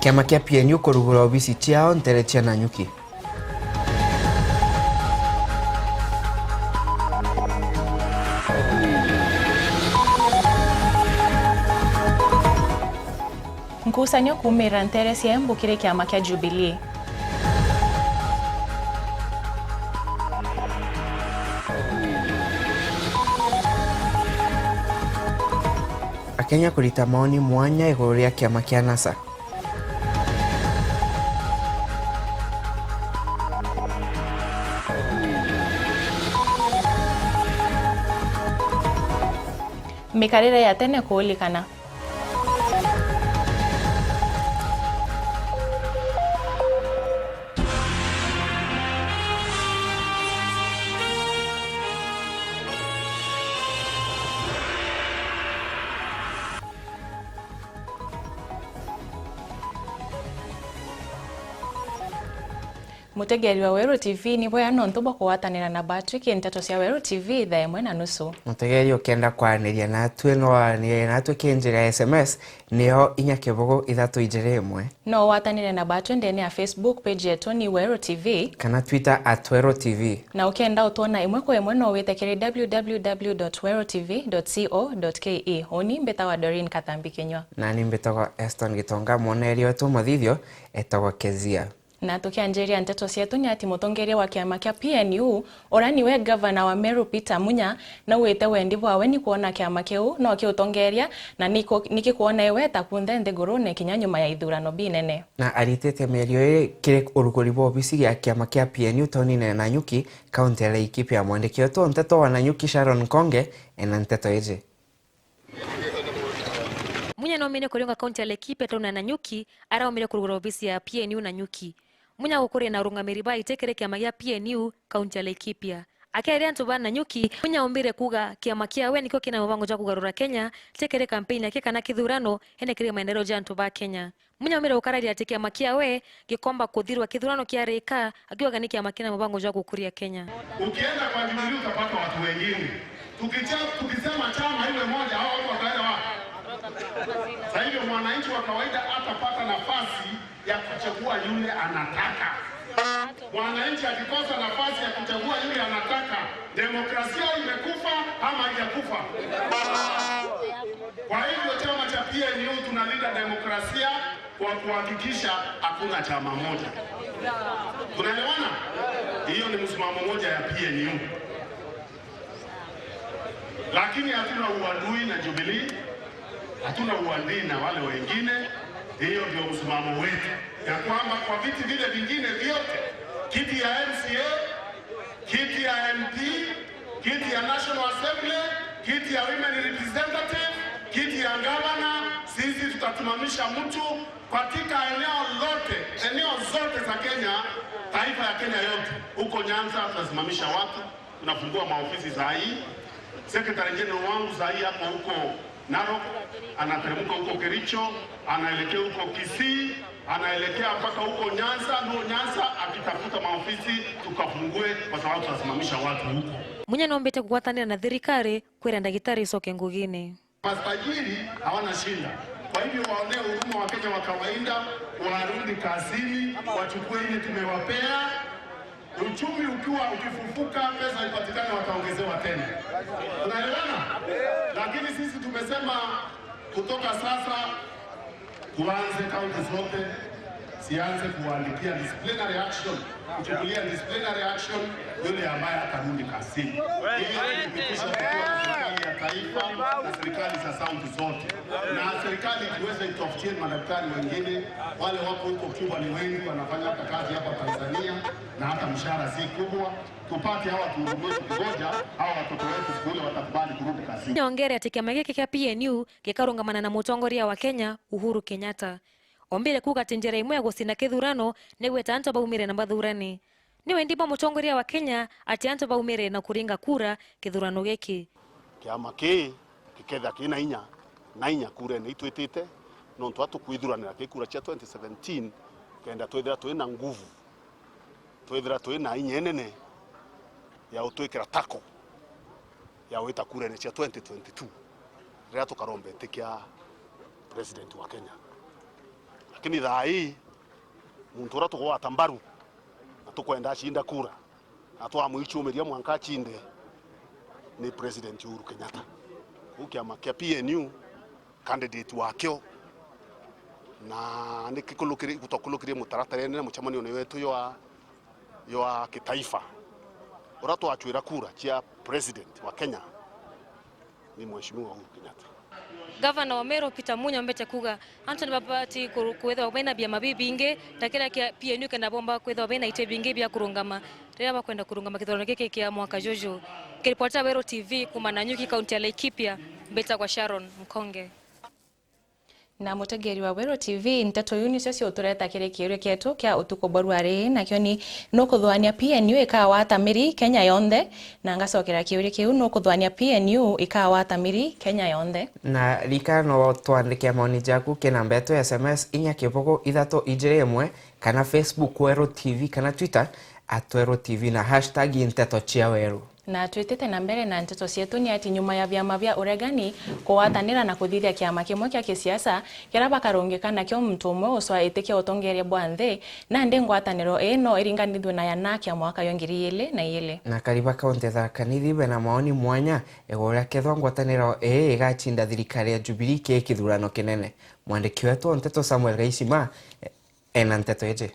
Kiama kia PNU kurugura obisi ciao nteretia na nyuki. Nkusanyo kumira nteresia mbukire kiama kia Jubilee. Akenya kurita maoni Munya iguru ria kiama kia NASA. Mikarire ya tene kuulikana. Mutegeri wa Meru TV ni boya nontubo kuwatanira na Patrick nteto cia Meru TV thaa 1:30. Mutegeri ukenda kwaniria na atwe no waniria na atwe kinjira SMS niyo 4-3-1. No watanire na Patrick ndene ya Facebook page yetu ni Meru TV kana Twitter @Meru TV. Na ukenda utona imwe kwa imwe no witekere www.merutv.co.ke. Oni mbeta wa Doreen Katambi Kenywa. Na ni mbeta Eston Gitonga monerio tu muthithio etagwa Kezia. Na tukianjeria nteto cietu ni ati mutongeria wa kiama kia PNU oraniwe governor wa Meru Peter Munya na wete wendi bwawe ni kuona kiama kiu no kiutongeria na nikikuona iwe takunthe nthiguru ne kinyanyuma ya ithurano binene. Na aritete merio kire uruguri bo obisi ya kiama kia PNU tonine na nyuki kaunti ya Laikipia mwandikio to nteto wa Nanyuki Sharon Konge ena nteto eje. Munya no mene kuringa kaunti ya Laikipia tona na nyuki ara omire kurugura obisi ya PNU na nyuki. Munya gukuri na rungamiri ba itekere kiama ya PNU kaunti ya Laikipia. Akiaria ntu bana nyuki Munya ombire kuga kiama kiawe niko kina mubango ja kugarura Kenya tekere kampeni yake kana kithurano hene kire maendeleo ja ntu ba Kenya. Munya ombire ukararia ati kiama kiawe gikomba kuthirwa kithurano kia reka akiwa gani kiama kina mubango ja kukuria Kenya. Ukienda kwa Jubilee utapata watu wengine. Tukisema chama iwe moja hao watu wakaenda wapi? Sasa hivyo mwananchi wa kawaida atapata nafasi ya kuchagua yule anataka. Mwananchi akikosa nafasi ya kuchagua yule anataka, demokrasia imekufa ama haijakufa? Kwa hivyo chama cha PNU tunalinda demokrasia kwa kuhakikisha hakuna chama moja. Tunaelewana? Hiyo ni msimamo moja ya PNU. Lakini hatuna uadui na Jubilee. Hatuna uadui na wale wengine. Hiyo ndio msimamo wetu, ya kwamba kwa viti vile vingine vyote, kiti ya MCA, kiti ya MP, kiti ya National Assembly, kiti ya Women Representative, kiti ya Governor, sisi tutasimamisha mtu katika eneo zote za Kenya, taifa ya Kenya yote. Huko Nyanza tutasimamisha watu, tunafungua maofisi za hii. Secretary General wangu za hii hapo huko Narok, anateremka huko Kericho, anaelekea huko Kisii, anaelekea mpaka huko Nyanza, ndio Nyanza akitafuta maofisi tukafungue kwa sababu tutasimamisha watu huko. Munya nombete kuwatanira na thirikari kwera ndagitari isoke ngugine. Mastajiri hawana shida. Kwa hivyo waonee huruma wa Kenya wa kawaida, warudi kazini, wachukue ile tumewapea. Uchumi ukifufuka, pesa ipatikane, wataongezewa tena. Unaelewana? Lakini sisi tumesema kutoka sasa tuanze kaunti zote, sianze kuandikia disciplinary action, kuchukulia disciplinary action yule ambaye atarudi kazini. Ili kuhakikisha kuwa serikali ya taifa na serikali za kaunti zote. Na serikali iweze itafutie madaktari wengine, wale wako huko Cuba ni wengi wanafanya hata kazi hapa Tanzania na hata mshahara si kubwa. Tupate hawa tuhudumie kigoja, hawa watoto wetu shule watakubali kurudi kazini. Nyongere ati kiama giki kia PNU gikarungamana na mutongoria wa Kenya Uhuru Kenyatta. Ombire kuga tinjera imwe gusina kithurano negweta antu baumire na bathurani. Niwe ndipo mutongoria wa Kenya ati antu baumire na kuringa kura kithurano giki. Kiama ki kiketha kina inya kura ni itwitite no ntwatu kwithuranira kikura cha 2017 kenda twithira twina nguvu, twithira twina inya nene ya utwikira tako ya wita kura ni cha 2022 ria tukarombe tikia president wa Kenya. lakini thaa hii muntu ura tugwata mbaru na tukwenda shinda kura na twamwichumiria mwanka chinde ni President Uhuru Kenyatta. Kiama kia PNU candidate wakio na nikikulukiri gutokulukiri mutaratara na muchamanio ni wetu yo kitaifa ura twachwira kura chia president wa Kenya ni Mheshimiwa Uhuru Kenyatta. Gavana wa Meru Peter Munya mbete kuga Anthony babati kuwetha bena bia mabibinge takira kia PNU kana bomba kwetha bena ite binge bia kurungama rera bakwenda kurungama kithoro kike kia mwaka jojo. Kiripota Wero TV kuma Nanyuki kaunti ya Laikipia mbeta kwa Sharon Mkonge. Na mutegeri wa Wero TV nteto yuni cio tureta kire kiure kietu kia utuko boruari na kio ni no kuthwania PNU ikawa tamiri Kenya yonthe na ngacokera kiure kiu no kuthwania PNU ikawa tamiri Kenya yonthe na rika no twandike maoni jaku kina mbeto SMS inya kibogo 321 kana Facebook Wero TV kana Twitter @Wero TV na hashtag nteto chia Wero. Na twitete na mbere na nteto cietu ni ati nyuma ya vyama vya uregani kuwatanira na kuthithia kiama kimwe kia kisiasa kira bakarungikana kio mtu umwe ucwa itikia utongeria bwanthe na ndi ngwataniro ino iringanithwe na yana kia mwaka yo 2022 na kariba kaunti za Kanithi bena maoni mwanya egoria kethwa ngwataniro igachinda thirikari ya Jubilee ke kithurano kinene. Mwandiki wetu nteto Samuel Gaisima ena nteto eje.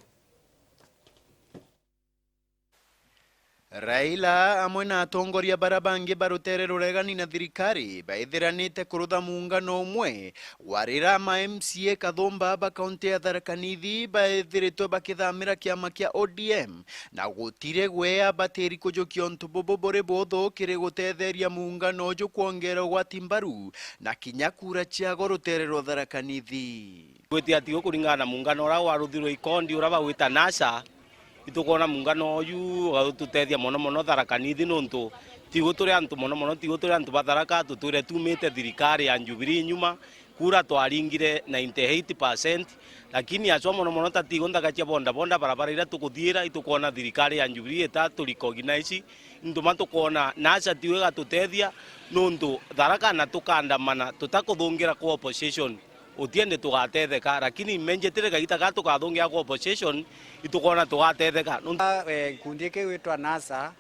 Raila amwe na atongoria barabange barutere ruregani na thirikari baithiranite kurutha muungano umwe warira ma MCA Kathomba ba kaunti ya Tharaka Nithi baithiritwe bakithamira kiama kia ODM na gutire gwea bateri kujukio ntubobo bore botho kire gutetheria muungano uju kuongera gwati mbaru na kinya kura cia gorutere ro Tharaka Nithi gwiti ati kuringana na muungano ura waruthirwe ikondi ura bawita NASA itukona muungano uyu gututethia mono Tharaka Nithi nontu tigo turi antu mono tigo turi antu batharaka tuture tumite thirikari ya Jubilee nyuma kura twaringire 98% lakini acho mono tatigo ndakachia bonda barabara ira tukuthiira itukona thirikari ya Jubilee etatu recognize nduma tukona NASA tiwe gatutethia nontu Tharaka na tukandamana tutakuthungira kwa opposition utiende tugatetheka lakini menjetire kaita gato kathungia kwa opposition itukona tugatetheka kundi ke witwa NASA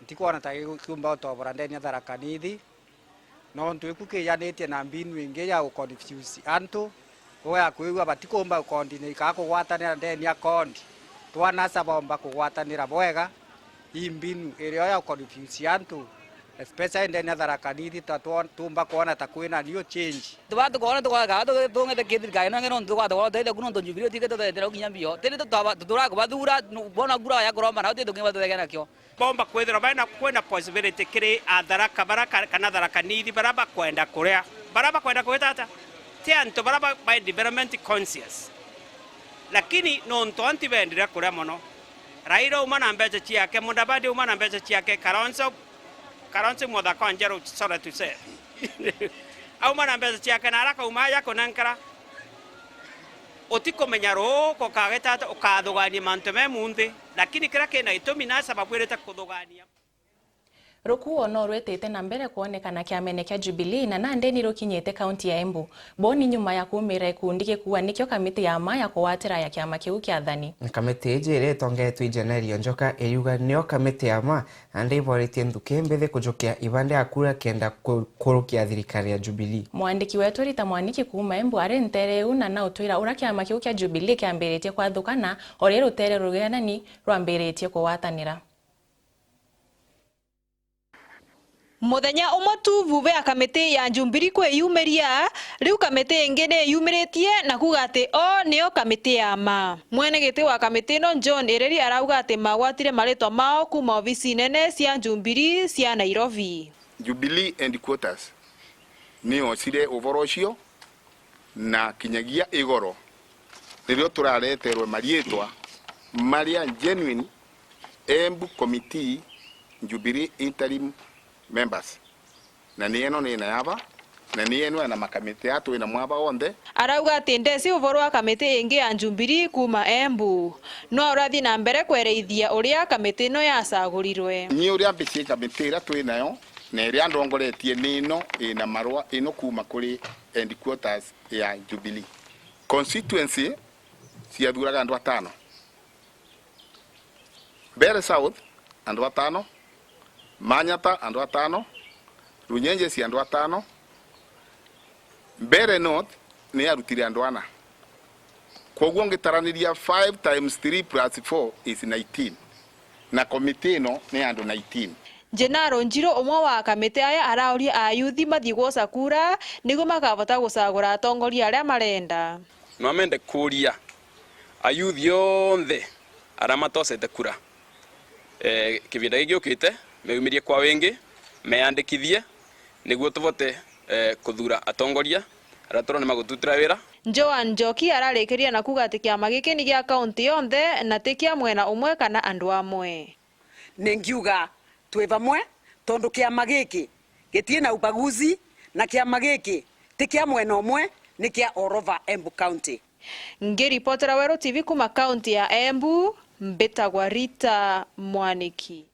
ntikona ta kumba utobora ndeni Tharaka Nithi no ntuikuke yanetie na mbinu inge ya confuse antu oya kuigwa batikomba kondi ka kugwatanira ndeni ya kondi twa NASA bomba kugwatanira bwega imbinu irio ya confuse antu especially ndeni ya Tharaka Nithi tumba kuona takwina new change tubatu kuona tukwaga tungete kithirikari no ngeno tukwaga tete kuno Jubilee tikete tete kinya bio tete tutura kubathura bona gura ya kuromba na tete tungiba tuthegena kio bomba kwethira bana kwenda possibility kiri Tharaka baraka kana Tharaka Nithi baraba kwenda kuria baraba kwenda kwetata ti antu baraba by development conscious lakini no nto anti bendira kuria mono Raila umana mbeche chiake Mudavadi umana mbeche chiake Karonse moda konjero sora tu se au mana mbeza chiake na araka umaya konankara otiko menyaro ko kageta okadogani manteme munde lakini kira kena itomina sababu ireta kodogania Rukuo no rwetete na mbere kuonekana kiamene kia Jubilee na nandeni rukinyete kaunti ya Embu. Boni nyuma ya kumira ikundi kuwa nikyo kamiti ya maya kuwatira ya kiama kiu kia thani. Kamiti ejire tongetwe January Njoka eyuga nio kamiti ya ma ande iboretie nduke mbethe kujukia ibande akura kenda kurukia thirikari ya Jubilee. Mwandiki wetu Rita Mwaniki kuma Embu ari ntereu na utwira ura kiama kiu kia Jubilee kiamberetie kwa thukana ori rutere rugenani rwamberetie kuwatanira. Muthenya umwe tu vuve ya kamiti ya Jubilee kwiyumiria riu kamiti ingine yumiritie na kuga ati o nio kamiti ya ma mwene giti wa kamiti no John Ereri arauga ati magwatire maritwa mao kuma ofisi nene cia Jubilee cia Nairobi. Jubilee headquarters nio cire uvorocio na kinyagia igoro ririo turareterwe marietwa maria genuine Embu committee Jubilee interim members na nieno ni nayaba na nieno na makamiti atu ina mwaba onde arauga ati ndeci uvoro wa kamiti ingi ya Jubilee kuma Embu no urathi na mbere kwereithia uria kamiti no yacagurirwe ni uria mbici kamiti ira tu inayo na iria ndongoretie nino ina marwa ino kuma kuri headquarters ya Jubilee constituency ciathuraga andu 5. Mbere South andu 5, Manyata andu 5, Runyenje cia andu 5, Mbere North ni arutire andu 4. Koguo ngitaraniria 5 times 3 plus 4 is 19. Na komite no ni andu 19. Jenaro Njiro umwe wa kamite aya arauria ayuthi mathie gwoca kura nigo makavota gucagura atongoria aria marenda. No mende kuria ayuthi yonthe aria matocete kura kivinda giki ukite meumirie kwa wingi meyandikithie niguo tuvote kuthura atongoria aria turone magututira wira. Joan Njoki ararikiria na kuga ati kiama giki ni gia kaunti yonthe na ti kia mwena umwe kana andu amwe. Ningiuga twi vamwe tondu kiama giki gitie na ubaguzi na kiama giki ti kia mwena umwe ni kia all over Embu County. Ngiripotera Weru TV kuma kaunti ya Embu, mbitagwa Rita Mwaniki.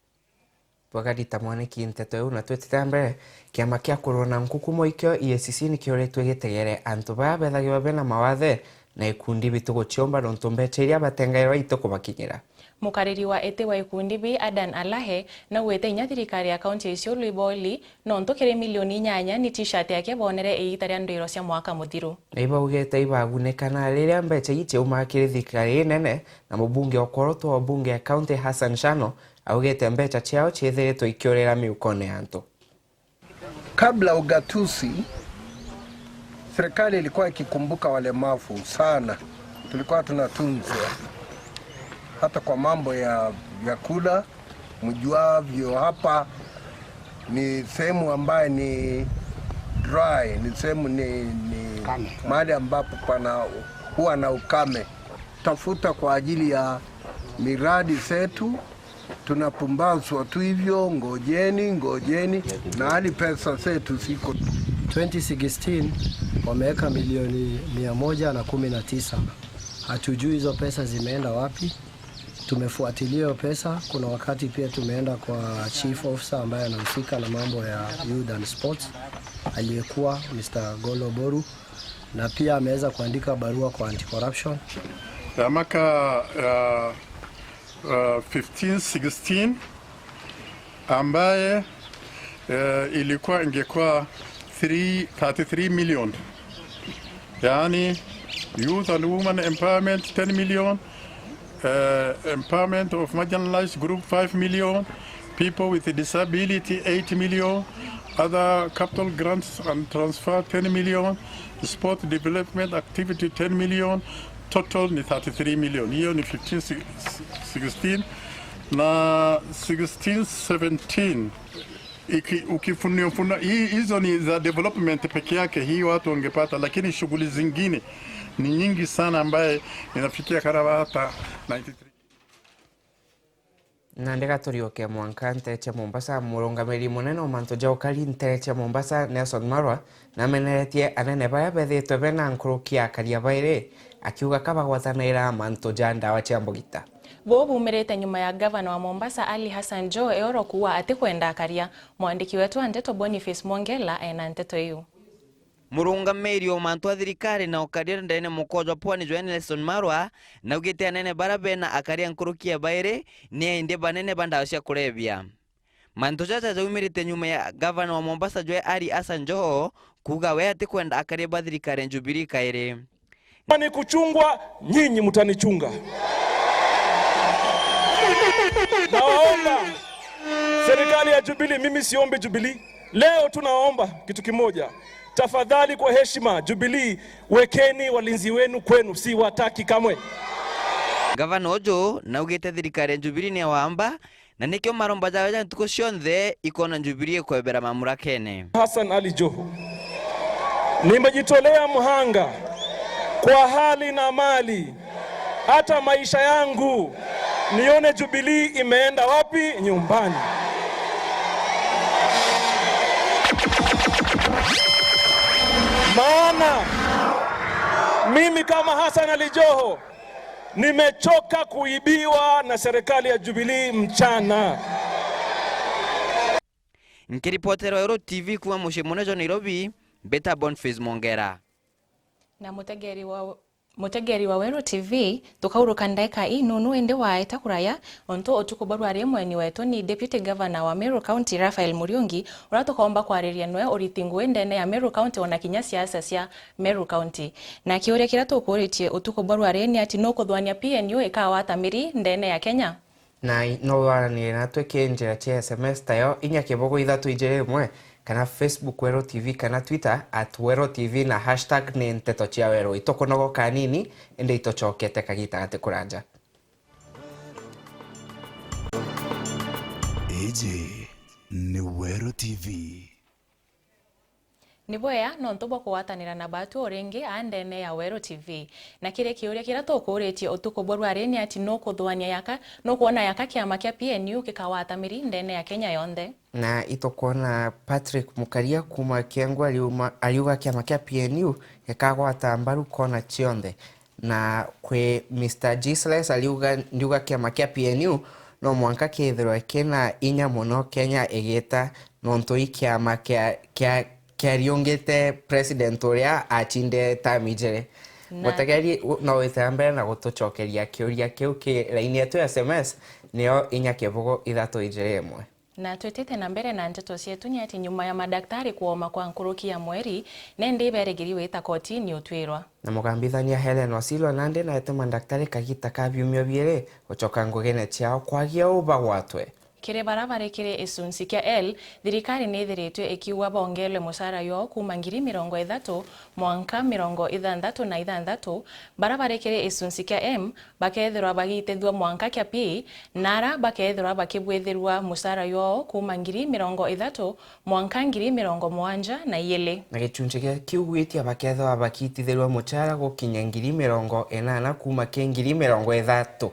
Rita Mwaniki nteto yu na twetete mbere kiama kia kurona nkukumo ikyo EACC ni kioretwe gitegere antu baya bethagiwa bena mawathe na ikundi bitu guchiomba nontu mbecha iria batengairwa ito kubakinyira. Mukariri wa ete wa ikundi bi Adan Alahe na wete inya thirikari ya kaunti icio Luiboli nontu kire milioni 8 ni t-shirt yake bonere eitaria ndwiro cia mwaka muthiru. Iba ugete ibagunekana riria mbecha ichi umakire thirikari nene na mubunge okorotwo wa bunge ya kaunti Hassan Shano augete mbecha ciao ciethiretwo ikiorera miukone antu. Kabla ugatuzi serikali ilikuwa ikikumbuka walemavu sana. Tulikuwa tunatunza hata kwa mambo ya vyakula, mjuavyo hapa ni sehemu ambayo ni dry, ni sehemu ni mahali ambapo pana huwa na ukame. Tafuta kwa ajili ya miradi zetu, tunapumbazwa tu hivyo, ngojeni na hali pesa zetu ziko. 2016 wameweka milioni 119. Hatujui hizo pesa zimeenda wapi. Tumefuatilia pesa. Kuna wakati pia tumeenda kwa chief officer ambaye anahusika na mambo ya youth and sports aliyekuwa Mr. Golo Boru, na pia ameweza kuandika barua kwa anti-corruption. Ya mwaka 15-16 ambaye ilikuwa ingekuwa 33 million. Yani youth and women empowerment 10 million, empowerment of marginalized group 5 million, people with disability 8 million, other capital grants and transfer 10 million, sport development activity 10 million, total ni 33 million. Hiyo ni 15-16 na 16-17 ukifunua hizo ni za development peke yake, hii watu wangepata, lakini shughuli zingine ni nyingi sana ambaye inafikia karaba hata 93. Nandega turioke mwanka ntereche Mombasa murungamiri munene omanto jaukali ntereche Mombasa Nelson Marwa na meneretie anene baya bethetwe bena nkurukia akaria baire akiuga kabagwatanaira manto janda wa Chiambogita. Bo bumerete nyuma ya gavana wa Mombasa Ali Hassan Joho eoro kuwa ati kwenda akaria. Mwandiki wetu wa nteto Boniface Mongela ena nteto hiyo. Murungamiri wa mantu wa thirikari na ukaria ndene mukojo pwani Joel Nelson Marwa na ugite anene barabena akaria nkurukia baire ni inde banene banda cia kurebia. Mantu jaja jaumirite nyuma ya gavana wa Mombasa Joel Ali Hassan Joho kuga we ati kwenda akaria ba thirikari Jubilee kaire. Ni kuchungwa, nyinyi mtanichunga. Nawaomba serikali ya Jubilee, mimi siombe Jubilee. Leo tunaomba kitu kimoja. Tafadhali kwa heshima Jubilee, wekeni walinzi wenu kwenu, si wataki kamwe. Gavana Ojo na ugete thirikari Jubilee ni waamba na nikyo maromba jaja ntuko cionthe ikona Jubilee kwebera mamura kene. Hassan Ali Joho, nimejitolea mhanga kwa hali na mali, hata maisha yangu, nione Jubilee imeenda wapi? Nyumbani. Maana mimi kama Hassan Ali Joho nimechoka kuibiwa na serikali ya Jubilee mchana. Nkiripotero Euro TV kuwa Mushimunejo Nairobi, Beta Boniface Mongera. Na mutegeri wa Mutegeri wa Meru TV tukauruka ndeka inunu ende waeta kuraya onto otuko barwari mweni wetu ni Deputy Governor wa Meru County Raphael Muriungi uratukomba kwariria nwe uritingu endene ya Meru County ona kinya siasa cia Meru County na kiuria kira tukuritie otuko barwari ni ati no kuthwania PNU ikawa tamiri ndene ya Kenya na no warani na tweke njira cia SMS tayo inya kibogo ithatu ijere mwe kana Facebook Wero TV kana Twitter @Wero TV na hashtag ni nteto cia Wero itokonogo kanini ende itochokete kagita gate kuranja eje ni Wero TV Niboya no ntobo kuwatanira na batu oringi andene ya Wero TV na kire kiuria kira tukuretie otuko borware ni ati no kuthwania yaka no kuona yaka kiama kia PNU kikawatamiri ndene ya Kenya yonde na itokona Patrick Mukaria kuma Kengwa aliuga kiama kia PNU gikagwata mbaru kona chionde na kwe Mr. Gisles aliuga kiama kia PNU no mwanka kithirwe kena inya muno Kenya egeta no ntoi kiama kia kiariongete president uria achinde tamijere mutegeri no itambe na gutuchokeria kiuria kiu ki laini yetu SMS nio inya kibogo ithatu ijere mwe na twetete na mbere na nteto cietu ni ati nyuma ya madaktari kuoma kwa nkuruki ya mweri nende iberegiri wita koti ni utwirwa na mugambithania Helen Wasilo nande na ete madaktari kagita kabiumio biere uchoka ngugene ciao kwagia ubagwatwe kire barabara kire esunsi kia L thirikari ni thiritwe ikiuga bongelwe musara yo kuma 30 mwanka 66 barabara kire esunsi kia M bakethirwa bagitethwa mwanka kia P nara bakethirwa bakibwethirwa musara yo kuma 30 mwanka 70 na yele na gichunje kia kiugwitia bakethirwa bakitithirwa muchara gukinya 80 kuma 70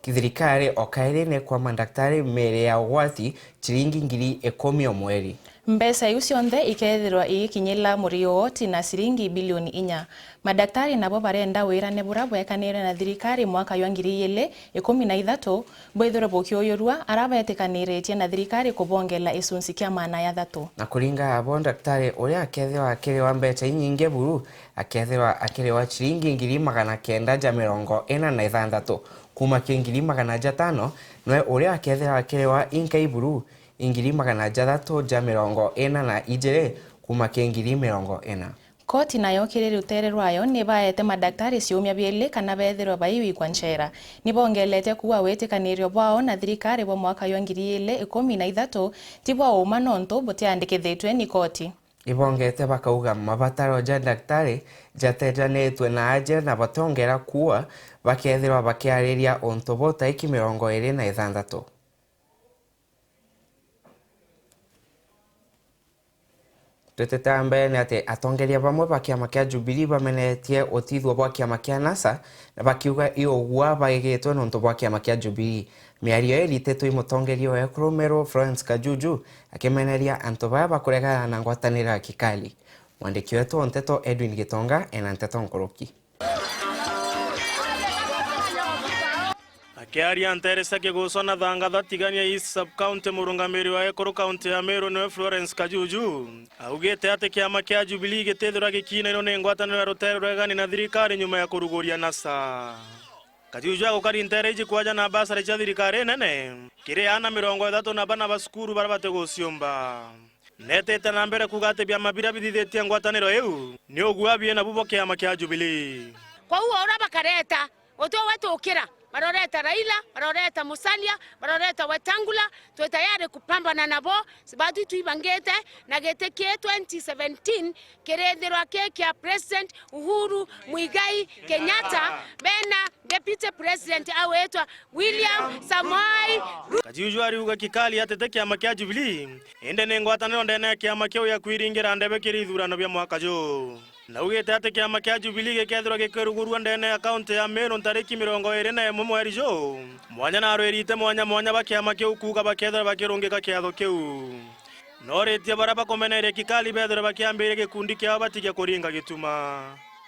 thirikari okairene kwa madaktari mere ya ugwati chiringi 10,000 mweri mbesa iu cionthe ikethirwa ikinyila murio woti na ciringi bilioni 4 madaktari nabo barenda wirane bura bwekanire na thirikari mwaka wa 2013 bwethiro bukioyorua arabetekaniretie na thirikari kubongela isunsi kia mana ya thatu na kuringa abo daktari uria akethirwa akiri wa mbeca nyingi buru akethirwa akiri wa chiringi 946 kuma 5,500 noe uria akethira akelewa inka iburu 640 kuma 2,040 koti nayo kiri rutere rwayo ni baete madaktari ciumia bieli kana bethirwa baiwi kwa nchera ni bongelete kuwa wetikanirio bwao na thirikari bo mwaka wa 2013 tibwa uma nonto botiandikithitwe ni koti ibongete bakauga mabataro ja daktari jatejanetwe na aje na batongera kuwa bakethirwa bakiariria ontobo taiki 26 tutetambe ni ati atongeria bamwe bakiama kia Jubilee bamenetie otithwa bwa kiama kia NASA na bakiuga iogwa bagigitwe nonto bwa kiama kia Jubilee miario eritetu imutongerio ya Meru Florence Kajuju akimeneria anto baya bakuregana na ngwatanira kikali mwandiki wetu onteto Edwin Gitonga ena nteto nkoroki Akiaria nteresa kigusona thanga thatigania East Sub County murungamiri wa Ekuru County ya Meru no Florence Kajuju augite ati kiama kia Jubilee gitethura gikina ino ni ngwataniro ya rutere rwegani na thirikari nyuma ya kuruguria NASA Kajuju agukari ntereji kwaja na basara cia thirikari nene kire ana 30 na bana basukuru barabate guciumba netete na mbere kugate bya mabira bithithetie ngwataniro iu ni ogwa bie na bubo kiama kia Jubilee kwa huo ora bakareta otwo watukira baroreta Raila, baroreta Musalia, baroreta Wetangula, tuwe tayari kupambana nabo, sababu tuibangete na gete kie 2017 kerethirwa kia President Uhuru Muigai Kenyatta bena Deputy President awetwa William Samoei Kajuju ariuga kikali atete kiama kia Jubilee ende ne ngwataniro ndene kiama kio ya kwiringira ndebe kiri ithurano bya mwaka jo na ugete ati kiama kia Jubilee gikethirwa gikerugurua ndene ya kaunti ya Meru tariki 21 mweri jo mwanya na arwerite mwanya bakiama kiu kuga bakethira bakirungika kiatho kiu noretie baraba komenere kikali bethira bakiambire gikundi kia batigia kuringa gituma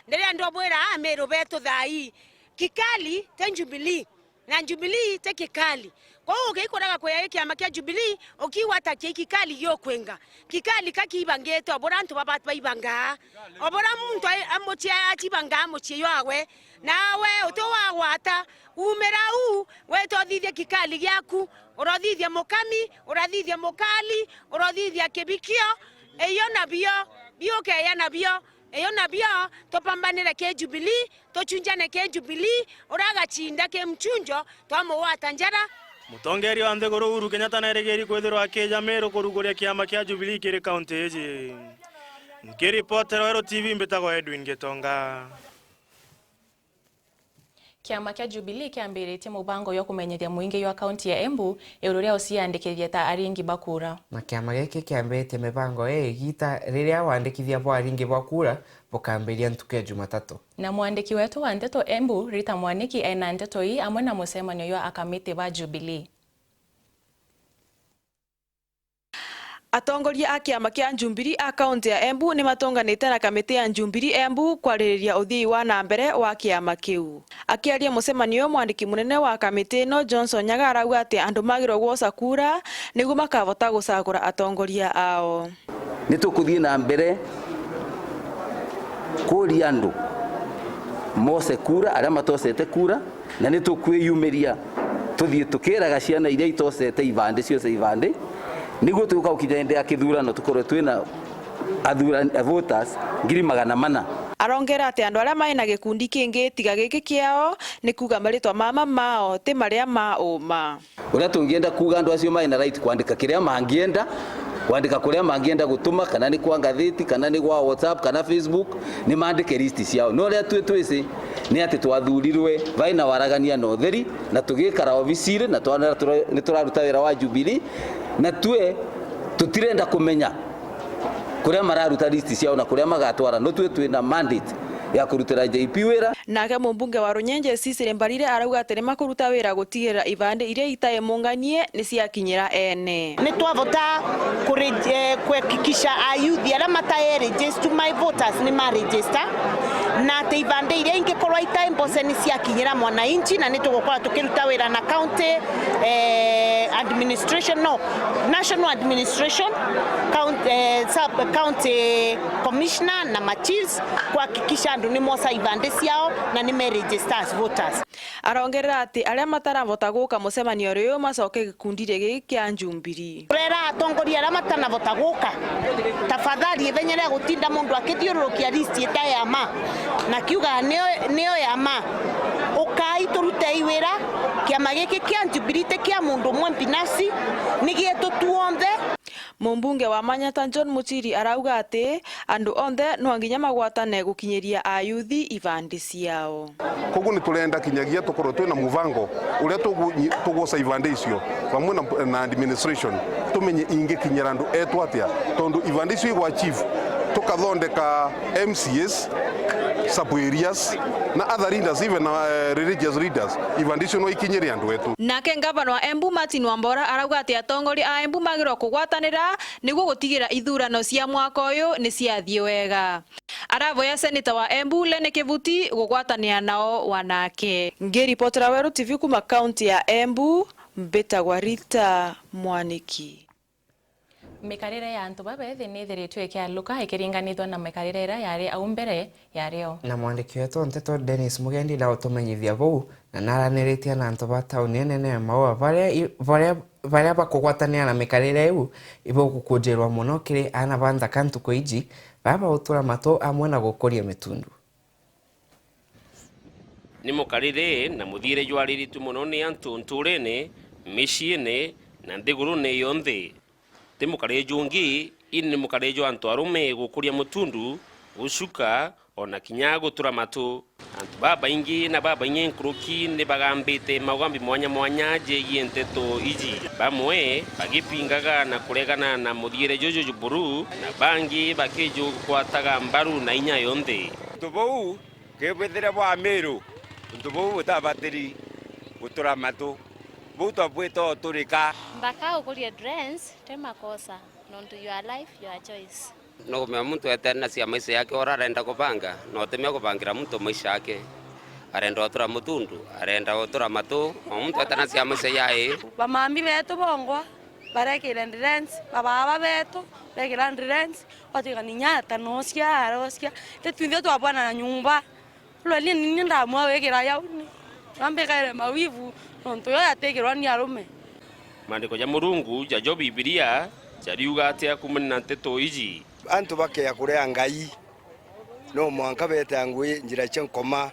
ndere ndo bwera Meru betu thai kikali ten Jubilee na Jubilee te kikali. Kwa hiyo ukikoraga kwa kiama kia Jubilee ukiwata kikali gyo kwenga kikali kakibangete obora antu babatu baibanga obora muntu amochia achibanga amochie yawe nawe utowagwata umera u wetothithia kikali gyaku urothithia mukami urathithia mukali urothithia kibikio eyo nabio bioke ya nabio eyo nabio topambanire ke Jubilee tochunjane ke Jubilee uragachinda ke mchunjo twamuwata njara. Mutongeri wa Nthiguru Uhuru Kenyatta neregeri kwithirwa akija Meru kuruguria kiama kia Jubilee kiri kaunti iji. Nkiripotera Wero TV mbitagwo Edwin Gitonga. Kiama kia Jubilee kiambiritie mubango yo kumenyithia muingi wa kaunti ya Embu iruria uciandikithia ta aringi bakura. Na kiama giki kiambiritie mibango igita riria wandikithia bwa aringi bakura bukambiria ntuku ya Jumatatu. Na mwandiki wetu wa ndeto Embu Rita Mwaniki ena ndeto hii amwe na mucemanio yo akamiti ba Jubilee. Atongoria a kiama kia Jubilee a kaunti ya Embu ni matonganite na kamiti ya Jubilee Embu kwaririria uthii wa na mbere wa kiama kiu. Akiaria mucemanio mwandiki munene wa kamiti no Johnson Nyaga arauga ati andu magiro gwoca kura niguo makavota gucagura atongoria ao. Nitukuthii na mbere kuri andu mose kura aria matocete kura na nitukwiyumiria tuthii tukiraga ciana iria itocete ivande ciose ivande niguo tuka ukijende akithurano tukorwe twina voters 400,000. Arongera ati andu aria mai na gikundi kingi tiga giki kiao ni kuga maritwa mama mao ti maria ma uma. Uria tungienda kuga andu acio mai na right kwandika kiria mangienda kwandika kuria mangienda gutuma kana ni kwa ngatheti kana ni kwa WhatsApp kana Facebook ni mandike list ciao no ria twisi ni ati twathurirwe vaina waragania no theri na tugikara ofisire na ni turaruta wira wa Jubilee na tutirenda kumenya kuria mararuta list ciao na kuria magatwara no twina mandate ya kurutira JP wira. Nake mumbunge wa Runyenje Cecily Mbarire arauga ati ni makuruta wira gutigirira ivande iria itae munganie ni ciakinyira ene. Ni twavota kuhakikisha ayuthi aria matae register my voters ni ma register na te ivande iria ingikorwa itae mbose ni ciakinyira mwananchi na ni tugukora tukiruta wira na county administration national administration county commissioner na machiefs kuhakikisha andu ni mosa ivande ciao na ni me register as voters. Arongerera ati aria mataravota guka mucemanio riu macoke gikundi giki kia Jubilee. Rera atongoria aria matanavota guka tafadhali ethenyere gutinda mundu akithiururukia list itae ya ma na kiuga nio ya ma ukai turute iwira kiama giki kia Jubilee te kia mundu mwe binafsi ni gietu tuonthe. Mumbunge wa Manyata John Muchiri arauga ati andu onthe no nginya magwatane gukinyiria ayuthi ivandi ciao. Koguo ni turenda kinyagia tukorwo twina muvango uria tuguca ivande icio vamwe na administration tumenye ingikinyira andu etu atia tondu ivande icio igwa chief tukathondeka MCS sub areas na other leaders even religious leaders ivande icio no ikinyire andu etu. Nake ngavana wa Embu Martin Wambora arauga ati atongoria a Embu magirwo kugwatanira niguo gutigira ithurano cia mwaka uyu ni ciathie wega. Aravoya senator wa Embu Lene Kivuti gugwatania nao wanake. Ngiripotera Wero TV kuma kaunti ya Embu mbitagwa Rita Mwaniki. Mikarire ya antu babethi ni thiritwe kia luka ikiringanithwa na mikarire ira yari au mbere yario. Na mwandiki wetu nteto Dennis Mugendi na utumenyithia bau na naraniritie na antu ba tauni nene maua varia bakugwatania na mikarire iu ibo gukunjirwa muno kiri ana banda kantu koiji baba utura mato amwe na gukuria mitundu. Ni mukarire na muthire jwariritu muno ni antu nturene mishiene na ndigurune yonthe. Te mukarejo ungi ini mukarejo antu arume gukuria mutundu usuka ona kinyago turamatu antu baba ingi na baba ingi nkruki ne bagambite magambi mwanya je yenteto iji bamwe bagipingaga na kuregana na muthire jojo juburu na bangi bakejo kwataga mbaru na inya yonthe tubou kebethera bwa Meru tubou tabatiri uturamatu buto bweto turika mbaka ukuria dress tema kosa nonto your life your choice no me muntu eterna cia maisha yake ora renda kupanga no temia kupangira muntu maisha yake arenda otura mutundu arenda otura matu omuntu atanasia museyai bamami betu bongwa barekire ndrens bababa betu rekira ndrens watigani nyata nosia arosia tetwinde twabwana na nyumba lwali nini ndamwa wekira yauni ambekare mawivu nonto yatekirwa ni arume maandiko ya Murungu ja Biblia jariuga atia kumana na nteto iji antu bakeya kurea ngai no mwanka bete ngui njira chenkoma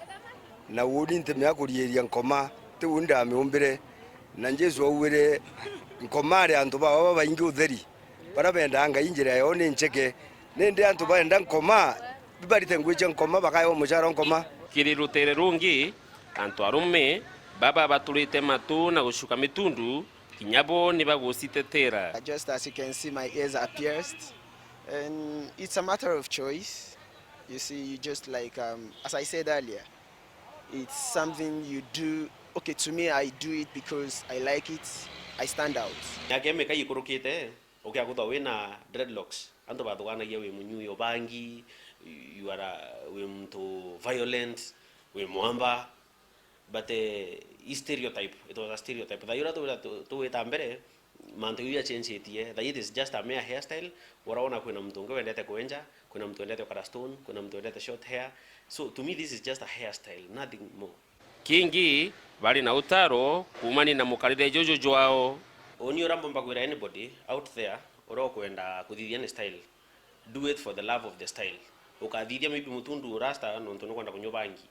na wudi ntemya kurieria nkoma tuunda miumbire na Jesu awire nkomare antu baba baingi utheri barabenda ngai njira yo ni ncheke nende antu baenda nkoma bibarite ngui chenkoma bakayo mucharo nkoma kirirutere rungi antu arume baba baturite matu na gushuka mitundu kinyabo ni bagositetera. Just as you can see, my ears are pierced, and it's a matter of choice. You see, you just like as I said earlier, it's something you do. Okay, to me, I do it because I like it. I stand out. Yakeme kai kurukite okay akuta wena dreadlocks anto bathwana ye we munyu bangi you are we mtu violent we mwamba but stereotype, it was a stereotype. That you to it ambere, manto you change it. That it is just a mere hairstyle. Waraona kuna mtu wendete kuenja, kuna mtu wendete kwa stone, kuna mtu wendete short hair. So to me this is just a hairstyle, nothing more. Kingi bali na utaro kumani na mukarire jojo joao. Oni rambo mbakwira anybody out there oro kwenda kuthithia ni style. Do it for the love of the style. Ukadithia maybe mutundu rasta no ntono kwenda kunyobangi.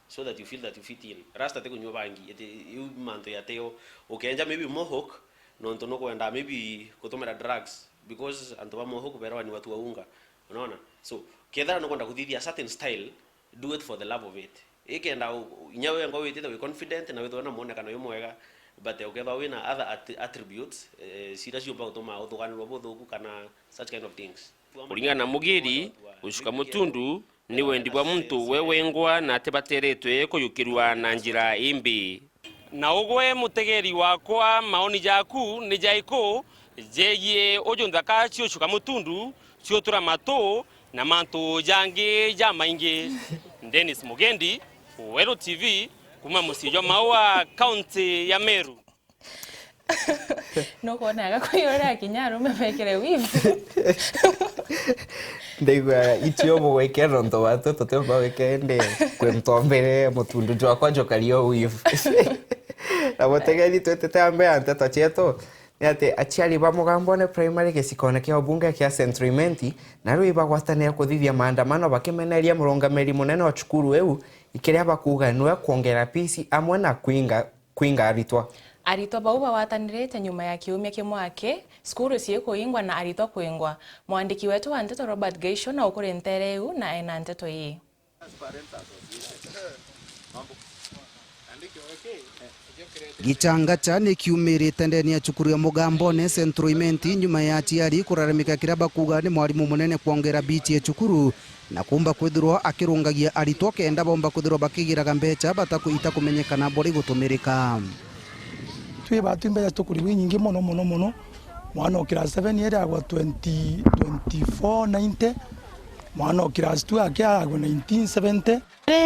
So that you feel that you fit in. Rasta te kunyo bangi, you manto ya teo. Ukienja maybe mohawk, no ntono kwenda maybe kutomera drugs because antoba mohawk berawa ni watu waunga. Unaona? So kiedha no kwenda kuthithia certain style, do it for the love of it. Ikienda nyawe ngo witete we confident na wetho na muone kana yo mwega, but ukiedha wina other attributes, sira sio ba kutoma uthugani wa bothuku kana such kind of things. Kuringana na mugiri, ushuka mutundu ni wendi bwa muntu wewengwa na tebateretwe kuyukirwa na njira imbi na ugwe mutegeri wakwa maoni jaku ni jaiko jeye ojondaka cio shuka mutundu cio tura mato na manto jange jamainge Dennis Mugendi Meru TV kuma musijo maua county ya Meru no kuona agakwiyora kinyaru mebekere wivu Ndegwa itio mwekera ndo watu totemba wekende kwemtombere mutundu jwa kwa jokario wivu na mutegeri twetete ambe ante tachieto ate achiali ba mugambone primary gesikone kia obunge kia centrimenti na rui bagwatania kuthithia maandamano bakimeneria murungamiri munene wa cukuru eu ikiria bakuga niwe kuongera pisi amwe na kwinga aritwa Aritwa bau bawatanirete nyuma ya kiumia kimwake skuru ciikuingwa na aritwa kwingwa. Mwandiki wetu wa nteto Robert Geisho na ukuri ntereu na ena nteto hii. Gichanga chane kiumirite ndeni ya cukuru ya Mugambone centroimenti nyuma ya aciari kuraramika kiraba kuga ni mwarimu munene kuongera biti ya cukuru na kumba kwithirwa akirungagia aritwa kenda bomba kwithirwa bakigiraga mbeca batakuita kumenyekana bori gutumirika. Twi batu mbele tukuri nyingi mono mwana o class 7 yera agwa 2490 mwana o class 2 akia agwa 1970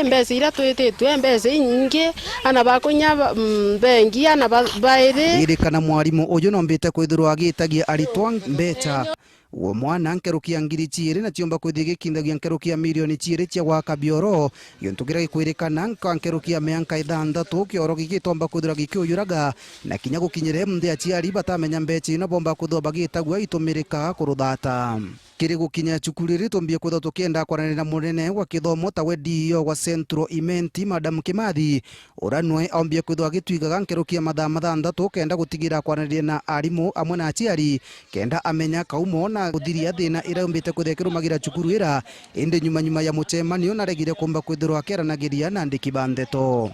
mbese ira twetete mbese nyingi ana bakunya bengi ana baire iri kana mwarimu uyu nombite kwithirwa agitagia aritwa mbeca uwo mwana nkerukia ngiri chiri na tiomba kwithige kindagia nkerukia milioni chiri cia gwaka bioro yontugira gikwirikana nkerukia meanka ithandatu kioro gigitomba kwithira gikiuyuraga na kinya gukinyire mnde aciari batamenya mbeca ino bomba kwithwa bagitagua itumirika kuruthata kiri gukinya cukuru tumbie kwithwa tukienda kwaranira munene wa kithomo tawe dio wa Central Imenti Madam Kimathi uranwe ombie kwithwa gitwigaga nkerukia mathandatu kenda gutigira kwaranira na arimu amwe na aciari kenda amenya kaumo na guthiria thina iraumbite kuthekirumagira cukuru ira indi nyuma ya mucemanio na regire kumba kwithirwa akeranagiria na andiki bandeto.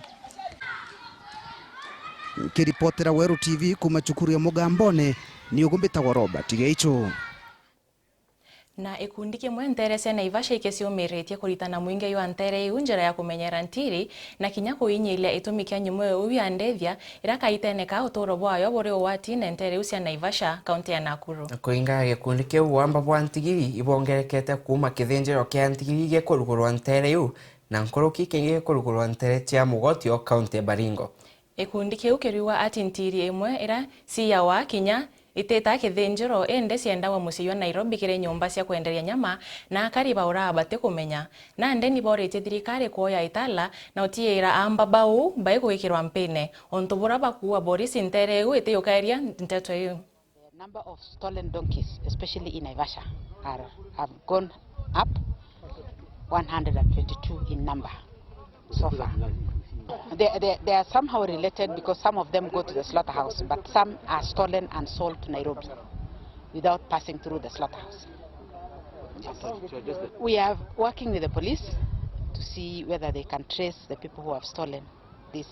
Kiripotera Meru TV kuma cukuru ya Mugambone ni ugumbitagwa Robert Geicho. Na ikundi kimwe nterese na Ivasha ikeciumiretie kuritana mwinge yu antere yu njira ya kumenyera ntiri na kinya kuinyilia itumikia nyumo uyu andethia irakaiteneka utoro bwayo buri wati na ntere ucia na Ivasha kaunti ya Nakuru. Kuinga gikundi kiu wamba bwa ntigiri ibongerekete kuma kithinjiro kia ntigiri gekurugurwa ntere yu na nkoroki kingi kurugurwa ntere cia mugotio kaunti Baringo. Ikundi kiu kiriwa ati ntiri imwe ira siya wa Kinya iteta kithinjiro ende cienda wa muciĩ wa Nairobi kire nyumba cia kwenderia nyama na kariba urabate kumenya na ndeni borete thirikari kuoya itala na utiira amba bau bai gwikirwa mpine onto buraba kuwa Boris Ntere gwite yukaria nteto iyo. The number of stolen donkeys, especially in Naivasha, have gone up 122 in number so far. They are somehow related because some of them go to the slaughterhouse, but some are stolen and sold to Nairobi without passing through the slaughterhouse. We are working with the police to see whether they can trace the people who have stolen this.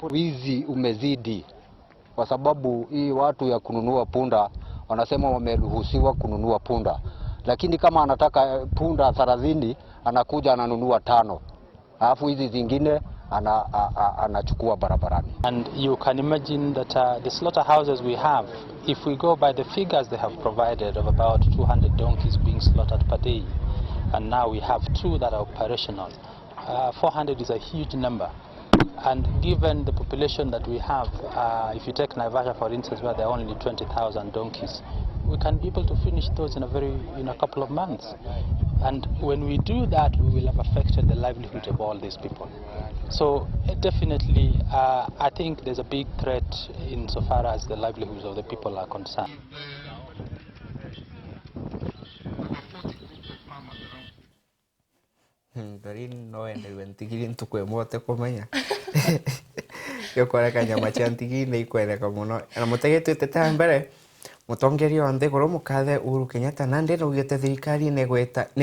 Wizi umezidi kwa sababu hii watu ya kununua punda wanasema wameruhusiwa kununua punda, lakini kama anataka punda 30 anakuja ananunua 5, alafu hizi zingine anachukua barabarani. And you can imagine that the slaughterhouses we have, if we go by the figures they have provided of about 200 donkeys being slaughtered per day, and now we have 2 that are operational, 400 is a huge number. And given the population that we have, if you take Naivasha for instance, where there are only 20,000 donkeys, we can be able to finish those in a couple of months. And when we do that, we will have affected the livelihood of all these people. So definitely, I think there's a big threat insofar as the livelihoods of the people are concerned. No ende wentigiri ntukwe mote kumenya. Yokora nyama chantigi ne ikweleka muno. Na mutegete tete mbere. Mutongerio ande goro mukathe Uhuru Kenyatta nande no gete thirikari ne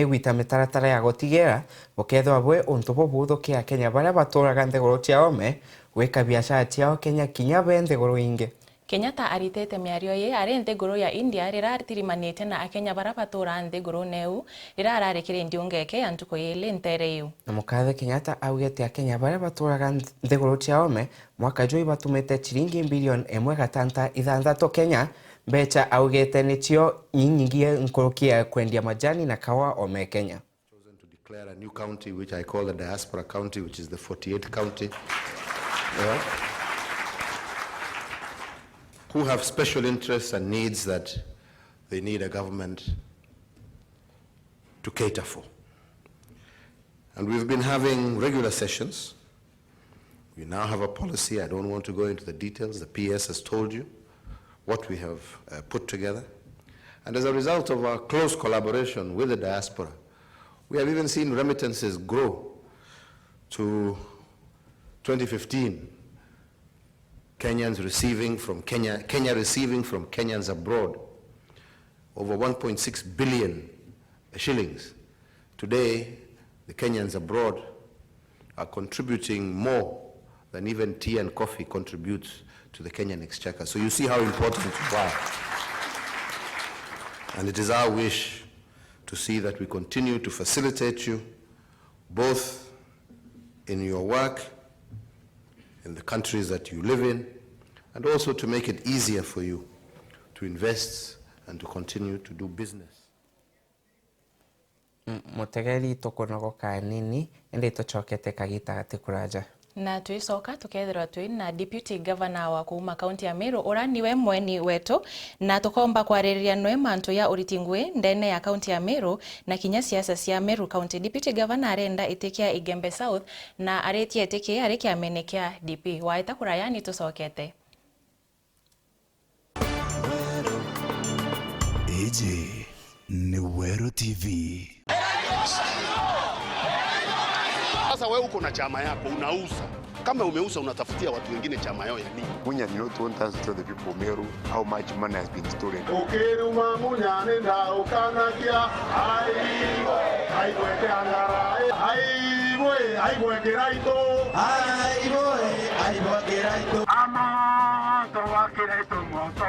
gwita mitaratara ya gotigera boketho abwe ontobo butho kia Kenya bara baturaga ndegoro ciaome gwika biashara ciao Kenya kinya bende goro inge. Kenyatta aritete miario ye ari nthiguru ya India rirartirimanite na akenya bara batura nthiguru neu rirararekire ndiungeke antuko yele ntere yu. Na mukathe Kenyatta augete akenya bara baturaga nthiguru ciaome mwaka joi batumete chiringi bilioni 1.6 Kenya becha augete nicio nyinyigie nkorokia kwendia majani na kawa ome Kenya. Chosen to declare a new county which I call the diaspora county, which is the 48th county. Who have special interests and needs that they need a government to cater for. And we've been having regular sessions. We now have a policy. I don't want to go into the details. The PS has told you what we have put together. And as a result of our close collaboration with the diaspora, we have even seen remittances grow to 2015. Kenyans receiving from Kenya receiving from Kenyans abroad over 1.6 billion shillings. Today, the Kenyans abroad are contributing more than even tea and coffee contributes to the Kenyan exchequer. So you see how important you are. And it is our wish to see that we continue to facilitate you both in your work, in the countries that you live in, and also to make it easier for you to invest and to continue to do business. Mutegeri tokonogo kanini ende tochokete kagita gatikuraja. Na tuisoka tukethirwa twi na deputy governor wa kuuma kaunti ya Meru ora niwe mweni wetu na tukomba kwaririria nwe mantu ya uritingwe ndene ya kaunti ya Meru na kinya siasa cia Meru County. Deputy governor arenda itikia Igembe South na aretie itikia arikia menekia DP waita kurayani tusokete. Eje ni Wero TV. Sasa wewe uko na chama yako unauza. Kama umeuza unatafutia watu wengine chama yao ya nini? Munya, you not want us to tell the people of Meru how much money has been stolen. Ukiruma Munya nenda ukanakia ai kwete angara ai kwekeraito ai kwekeraito ama to wakeraito moto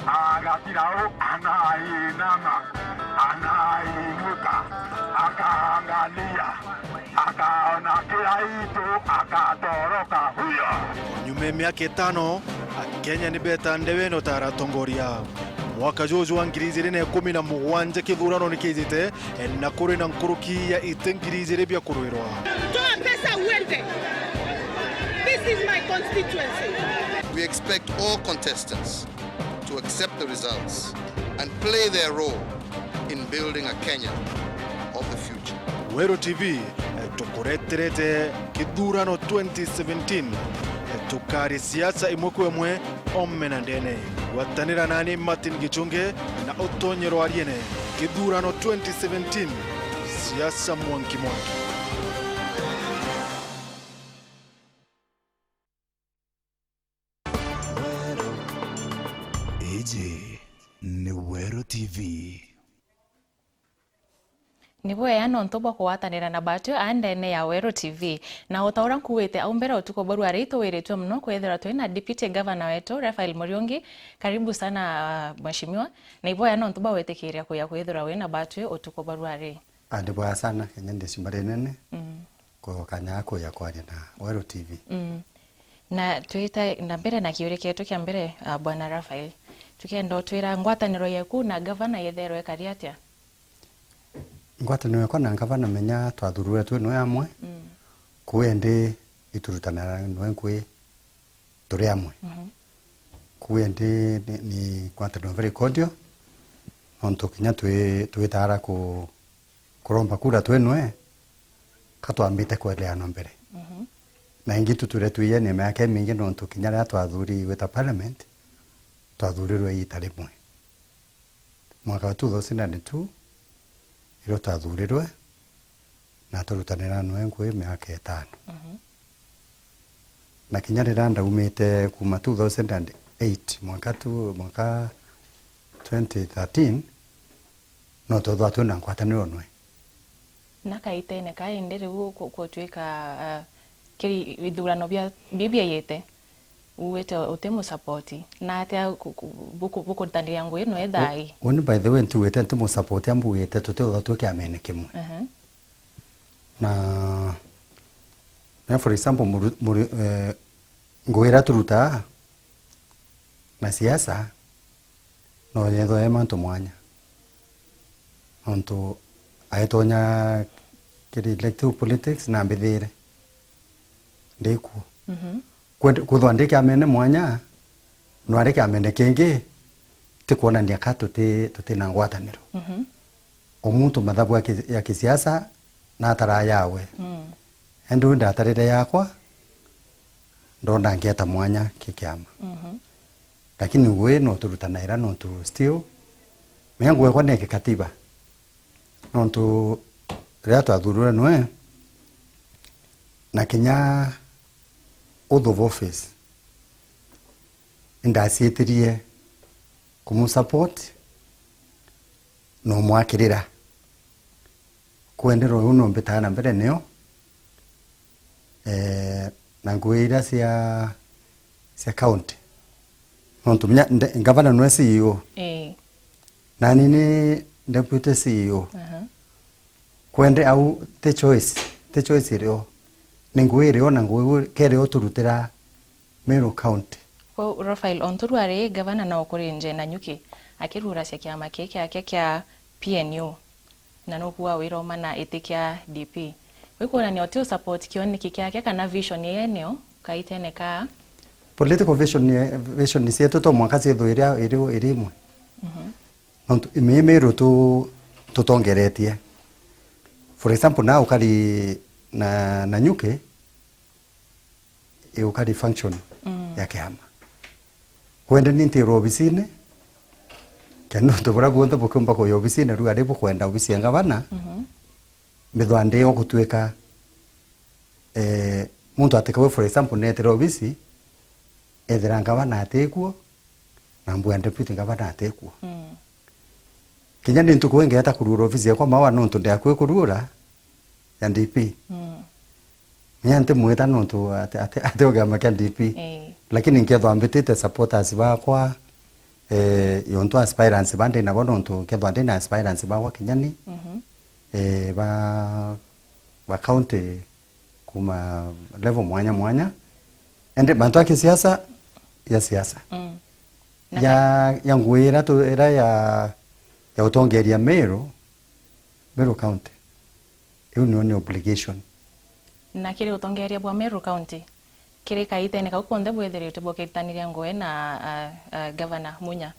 agatira anai nama anai muka akaangalia akaona kiraito akatoroka huyo. Nyume miaka 5 Kenya ni beta ndeweno taratongoria mwaka jojo wa ngirizi ne 17 kithurano ni kizite na kuri na nkuruki ya itengirizi bya kuruirwa. Toa pesa uende. This is my constituency. We expect all contestants to accept the results and play their role in building a Kenya of the future. Meru TV tukureterete kithurano 2017 tukari siasa imwe omena ndene watanira nani Martin Gichunge na Otonyero Ariene kithurano 2017 siasa mwanki. Ni Meru TV. Nibo ya nontoba kuwatanira na batu andene ya Meru TV na utaura kuwete au mbera utuko baru arito weretu mno kwethera twina deputy governor wetu Raphael Muriungi. Karibu sana mheshimiwa. Na ibo ya nontoba wetekiria kuya kwethera wena batu utuko baru ari. Adibo sana Kenya ndesimbare nene. Kwa kanyako ya kwani na Meru TV. Na tuita na mbere na kiure kietu kia mbere bwana Raphael. Tukienda twira ngwataniro yaku na governor yetherwe kariatia. Ngwataniro yakwa na governor menya twathurure twe no yamwe. Kuende iturutanira no enkwe turi amwe. Kuende ni ngwataniro very cordial. Onto kinya twitara ku kuromba kura twe no katwambite kwelea no mbere. Na ingi tuture tuye ne meke mingi no onto kinya ya twathuri weta parliament. Twadhurirwe itari mwe. Mwaka wa 2002 iro twadhurirwe na turutanira no enkwe miaka 5. Na kinyarira ndaumite kuma 2008 mwaka 2013 no todwa tuna ngwataniro no. Nakaitene kaendere ko twika kiri idurano bia yete. Uwete utemu supporti na atia buku tandi yangu ino edai. One by the way tuwete ntemu supporti ambu yete tuteo tuke amene kimwe. Na for example ngoera turuta na siasa no yedo emanto mwanya. Onto aitonya kiri elective politics na mbidire. Ndeku. Kuthondeka amene mwanya no areke amene kenge tikuona ndia kato te na ngwataniro. Omuntu mathabu ya kisiasa na atara yawe. Endo ndatarire yakwa ndonda ngeta mwanya kikiama. Lakini we no turutanaira no tu still mengo we kone katiba. No tu reato athurure no na kinya oath of office indasietirie kumusupport no mwakirira kuendero uno mbetana mbere neo na nguira cia county no tumnya governor no CEO na nini deputy CEO kwende au the choice rio ninguire ona nguire kere oturutira Meru County. Kwa Raphael onturuare governor na okorenje na nyuki akirura cia kiama kya PNU na no kuwa wira mana etikia DP. Wikuona ni otio support kioni kikiake kana vision yeneo kaitene ka political vision ni seto to mwaka cio irimwe. Meru tutongeretie. For example now kali na nyuke ukadi function ya kiama. Kwenda ninti obisine kendo tubura gwonta bukumba ko obisine ruga debu kwenda obisi ngabana mithwande okutweka muntu atekawe for example nete obisi ethera ngabana atekuo na mbu deputy ngabana atekuo. Kinya nintu kwenge hata kurura obisi yakwa mawa nonto ndakwe kurura ya DP. Nyante mweta nonto ate ogama kya DP. Lakini nkethwa mbitite supporters bakwa yonto aspirants bande na bono nto kethwa ndina aspirants bakwa kinyani. Ba county kuma level mwanya ende bantu ya siasa ya ngwira tu era ya utongeria Meru County. Hiyo ni obligation. Na kiri utongeria bwa Meru County. Kiri kaitene kau konde bwetherete bokitaniria ngoe na Governor Munya.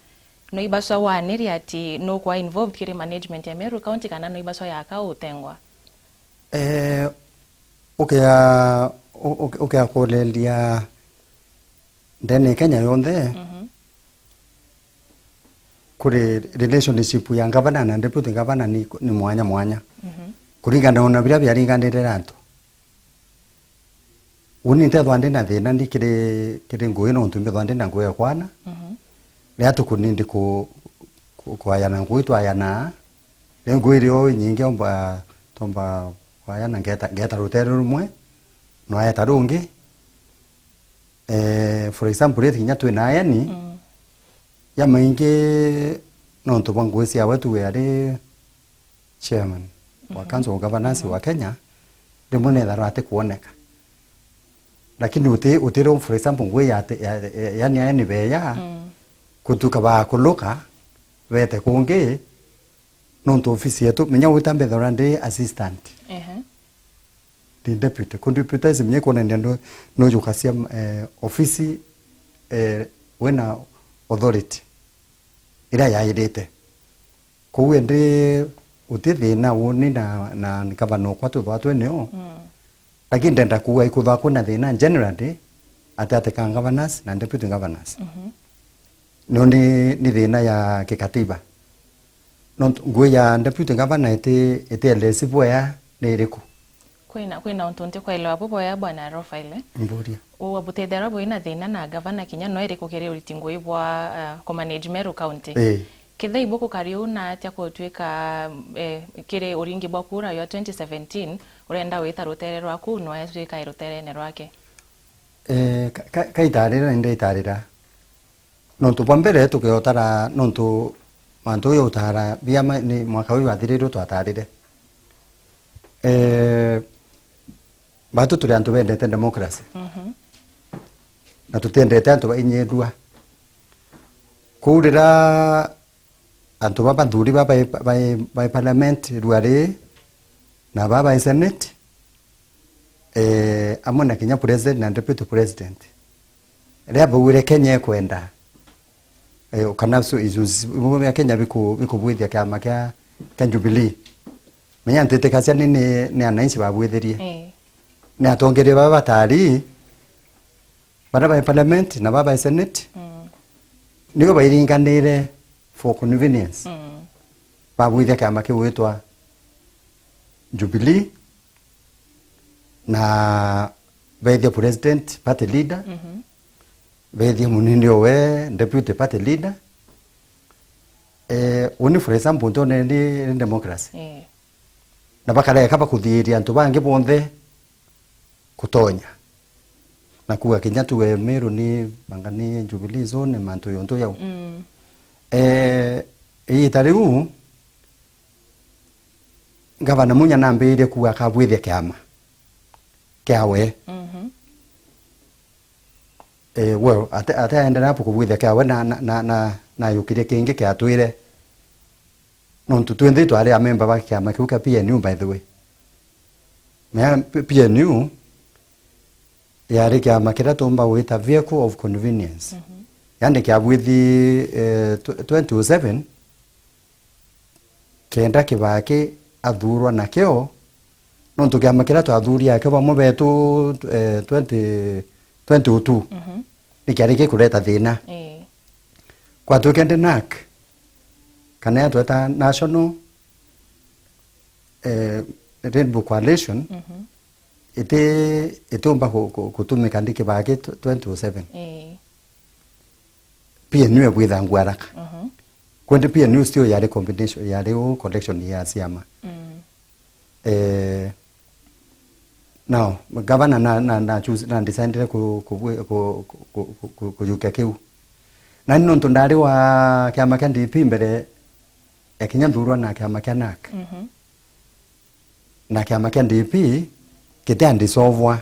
No ibaswa waniri ati no kwa involved kiri management ya Meru County kana no ibaswa ya ka utengwa. Okay akolelia ndene Kenya yonde. Kuri relationship ya governor na deputy governor ni mwanya. Kuringana na bira byaringanire rantu. Uninte twande na thina ndi kiri ngui no ntumbe twande na ngui kwana. Ria tukunindi kwayana ngui twayana. Ngui rio nyingi tomba kwayana ngeta rutere rumwe. No ayeta rungi. For example reti nya twi na yani. Ya maingi no ntuba ngui cia wetu yari chairman wa council of governors wa Kenya. Rimwe ne tharate kuoneka. Lakini utiro for example ngwe yani beya kutuka ba kuluka wete kungi nonto ofisi yetu menya utambe dorande assistant the deputy contributor zimye kona ndendo no yukasia ofisi wena authority ira yairite kuwende utithina woni na nikabano kwatu twatwe neo lakini ndenda kuwa ikutha kuna thina generally atate ka governors na deputy governors no ni thina ya kikatiba no ngwe ya deputy governor ite lesipo ya niriku kwina untunte kwa ile wapo ya bwana Raphael mburia o abutethera bo ina thina na governor Kinya no iriku kire ulitingo ibwa ko manage Meru County kithai boko kariu na atia kutwika kire uringi bwa kura ya 2017 urenda wita rutere rwaku no yatwika rutere ne rwake kaitarira inde itarira no tu pambere tukiotara no tu manto yo utara bia ni mwaka uyu athiriru twatarire batu tuli antu bendete democracy na tutendete antu inyedua kurira antu baba nduri baba parliament ruare na baba senate amona Kenya president na deputy president ria bwire Kenya kwenda kanapso izuzi ya Kenya bikubwithia kama kya Jubilee menya ntete kasia ni ananchi babwitherie ni atongerie baba tari baba parliament na baba senate niyo bairinganire for convenience babwithia kama kiwitwa Jubilee na bethia president party leader bethia munini owe deputy party leader uni for example ntone ni democracy na bakale kaba kuthiria antu bangi bonthe kutonya na kuwa Kenya tuwe Meru ni bangani Jubilee zone mantu yonto yao itariu Governor Munya nambire kuwa kabwithia kiama kiawe well ata endera hapo kubwithia kiawe na yukire kingi kiatwire no tutwende twari a member ba kiama kiuka PNU by the way PNU yari kiama kira tomba wita vehicle of convenience yani kiabwithi 2007 kenda kibake athurwa na kio no tukiama kira twathuria ke bamwe betu 2022 nikiarike kureta thina kwa tukende nak kana tweta national Rainbow Coalition itomba kutumika ndike bage 2007 PNU ebwitha ngwaraka kwende PNU still yari combination yari collection ya siama now governor na choose na decide kujuka kiu na nino ntundari wa kiama kia DP mbere ya Kenya thurwa na kiama kia NAK na kiama kia DP kite andisovwa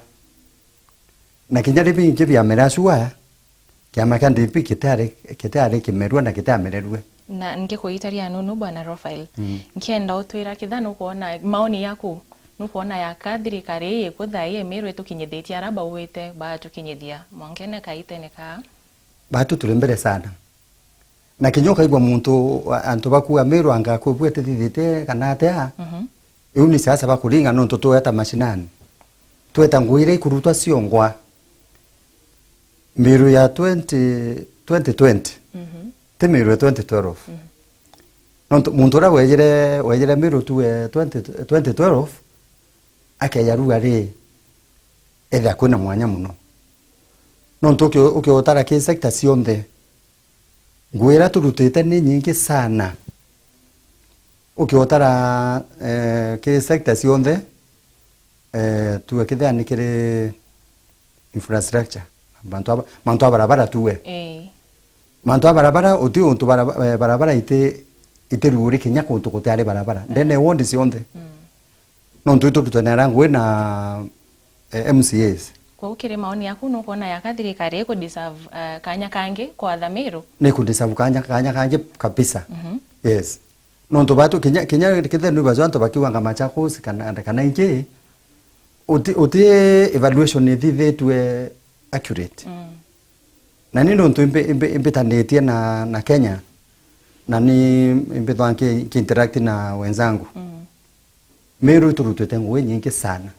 na Kenya DP nkibia merasua kiama kia DP kitari kimerua na kitamererue na ngikuitaria nunu bwana Raphael nkienda utwira kithano kuona maoni yaku nukuona ya kadri kare ye kuthaie Meru etukinyithetie araba uwite ba tukinyithia mwankene kaitene ka batu turi mbere sana na kinyoka igwa muntu antu bakuwa Meru anga kubwete thithite kana atea ni sasa bakuringa no tutueta mashinani tweta nguire ikurutwa ciongwa Meru ya 2020 te Meru ya 2012 muntu ra wejere Meru tu 2012 akayaruga ri etha kwina mwanya muno no ntukio ukiotara ki sector cionthe ngwira turutite ni nyingi sana ukiotara ki sector cionthe tuwe kithani kiri infrastructure mantu barabara tuwe mantu barabara uti untu barabara ite ruri kinya kuntu kutari barabara ndene wondi cionthe no ntuito tutanera ngwina MCAs kwa ukire maoni yaku no kuona yakadhiri kare ko deserve kanya kange kwa Meru ne ku deserve kanya kange kabisa yes no ndo batu kinya kithe no bazanto bakiwanga Machakos kana inje uti evaluation ni thithetwe accurate na nino ntu imbetanĩtie na Kenya na ni imbethwa interact na wenzangu Meru turutete ngwe nyingi sana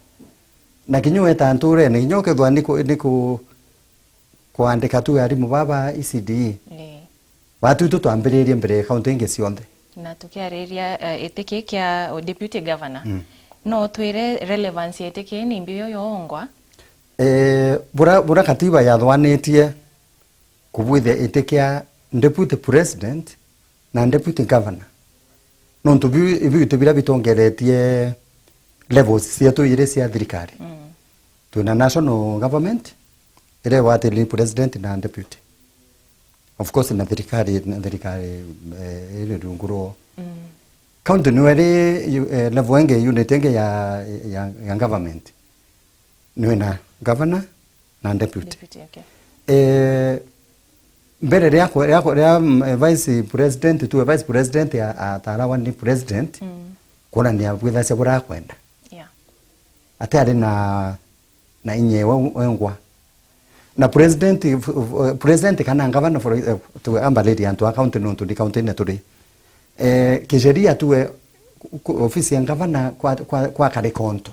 na kinyume tanture ni nyoke thwa niko kuandika tu arimu baba ECD watu tu twambiririe mbere kaunti ingi cionthe na tukiariria etike kia deputy governor no twire relevance etike ni mbio yongwa bura katiba yathwanitie kubwithe etike deputy president na deputy governor no tubi tubira bitongeretie levels cietu ire cia thirikari tuna national government ire watili president na deputy of course na thirikari ire runguro county no ire level enge unit enge ya government no na governor na deputy mbere ya vice president tu vice president atarawa ni president kuna ni abwitha cia bura kwenda atari na inye wengwa na president kana governor for tu ambaleti antu account no tu county ne turi kisheria tu ofisi ya governor kwa kare konto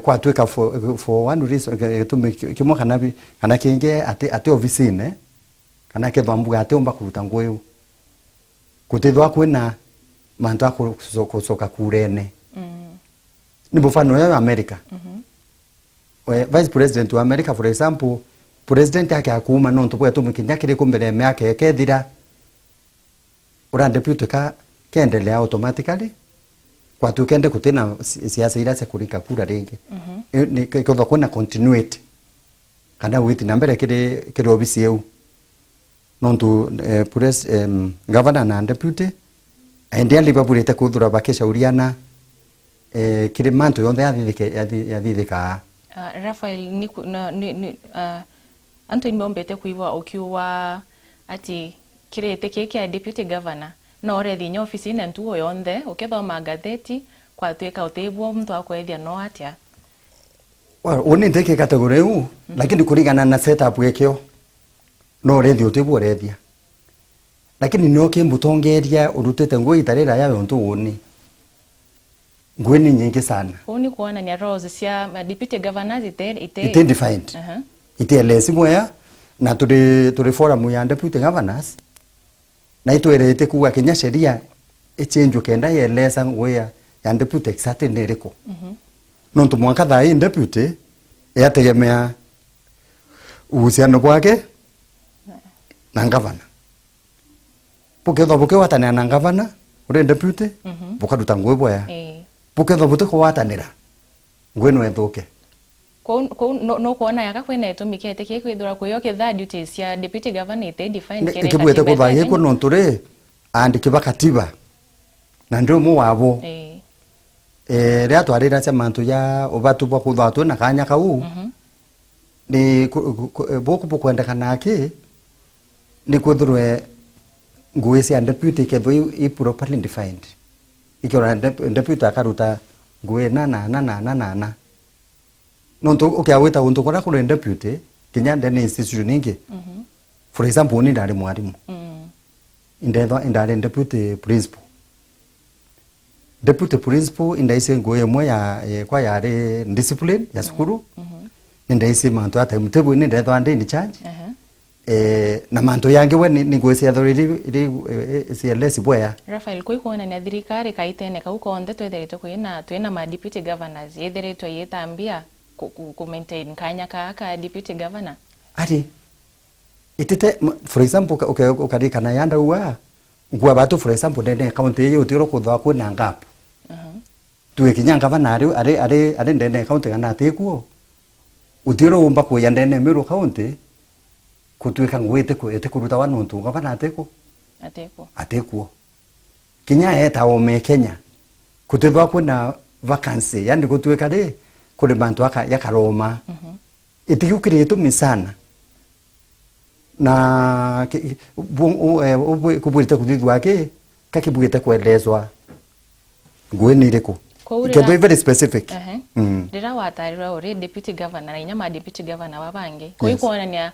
kwa tuika for one reason tu kimo kana kinge ate ofisi ne kana ke bambu ate omba kuruta ngweyo kutithwa kwina mantu akusoka kurene ni mfano ya America vice president wa America for example president yake akuma no ntu bwetu mukinya kiri kumbere yake kethira ura deputy kendelea automatically kwa tukende kutena siasa ila se kurika kura ringi ni kwa kuna continuity kana witi na mbere kiri ofisi yeu nontu governor na deputy endia libabulite kuthura bakishauriana kiri mantu yonthe yathithika Raphael ni antu nimbombete kuiwa ukiwa ati kirete kiki ya deputy governor no rethi nya ofisi na ntuo yonthe ukethoma gatheti kwa tweka utebwo mtu akwethia no atia oni ndeke kategori u lakini kuringana na setup yekyo no rethi utebwo rethia lakini no kimbutongeria urutete ngui tarira yawe ntu uni ngweni nyingi sana uni kuona ni roles cia deputy governors ite defined ite lesimo ya na turi forum ya deputy governors na itwerete kuwa Kenya sheria echange kenda yeleza ngwe ya deputy exactly neriko no ntu mwaka thai deputy yategemea uhusiano bwake na governor buke watana na governor uri deputy bukaruta ngwe boya buke buke watanira ngwe no ethuke no kuona yaka kwena etumikete ke kwithura kuyo kitha duties ya deputy governor ite define kere kibwete kubaye ko nonture and kibakatiba na ndio mu wabo ria twarira cha mantu ya obatu bwa kuthatu na kanya kau ni boku kwenda kanake ni kudhurwe ngui cia deputy ketho i properly defined ikora deputy akaruta ngui na nonto ukiawita untu kora kule deputy kinya ndene institution ingi for example ni ndari mwarimu indari deputy principal indaise ngui imwe ya kwa yari discipline ya sukuru ndaisi manto ata mtebu ni ndetho ande in charge na manto yange we ni ngwesi authority ri less boya Raphael koi kuona ni thirikari kaitene kau konde twetherete twina ma deputy governors yetherete yetambia ku maintain kanya ka deputy governor ati itete for example ukari kana yanda uwa ngwa batu for example ndene county yo utiro kuthwa ku na ngap tuwe kinyanga bana ari ndene county kana tekuo utiro umba ku yandene Meru county kutuika ngwete ku ete kuruta wanu ntunga bana ateko kinya eta ome Kenya kutethwa kuna vacancy yani kutuika de kule bantu aka yakaroma itikukire tu misana na kubulita kuthithwa ke kakibugite kuelezwa ngweni iriko kedo very specific ndira watarirwa uri deputy governor na inyama deputy governor wabange koi kuonania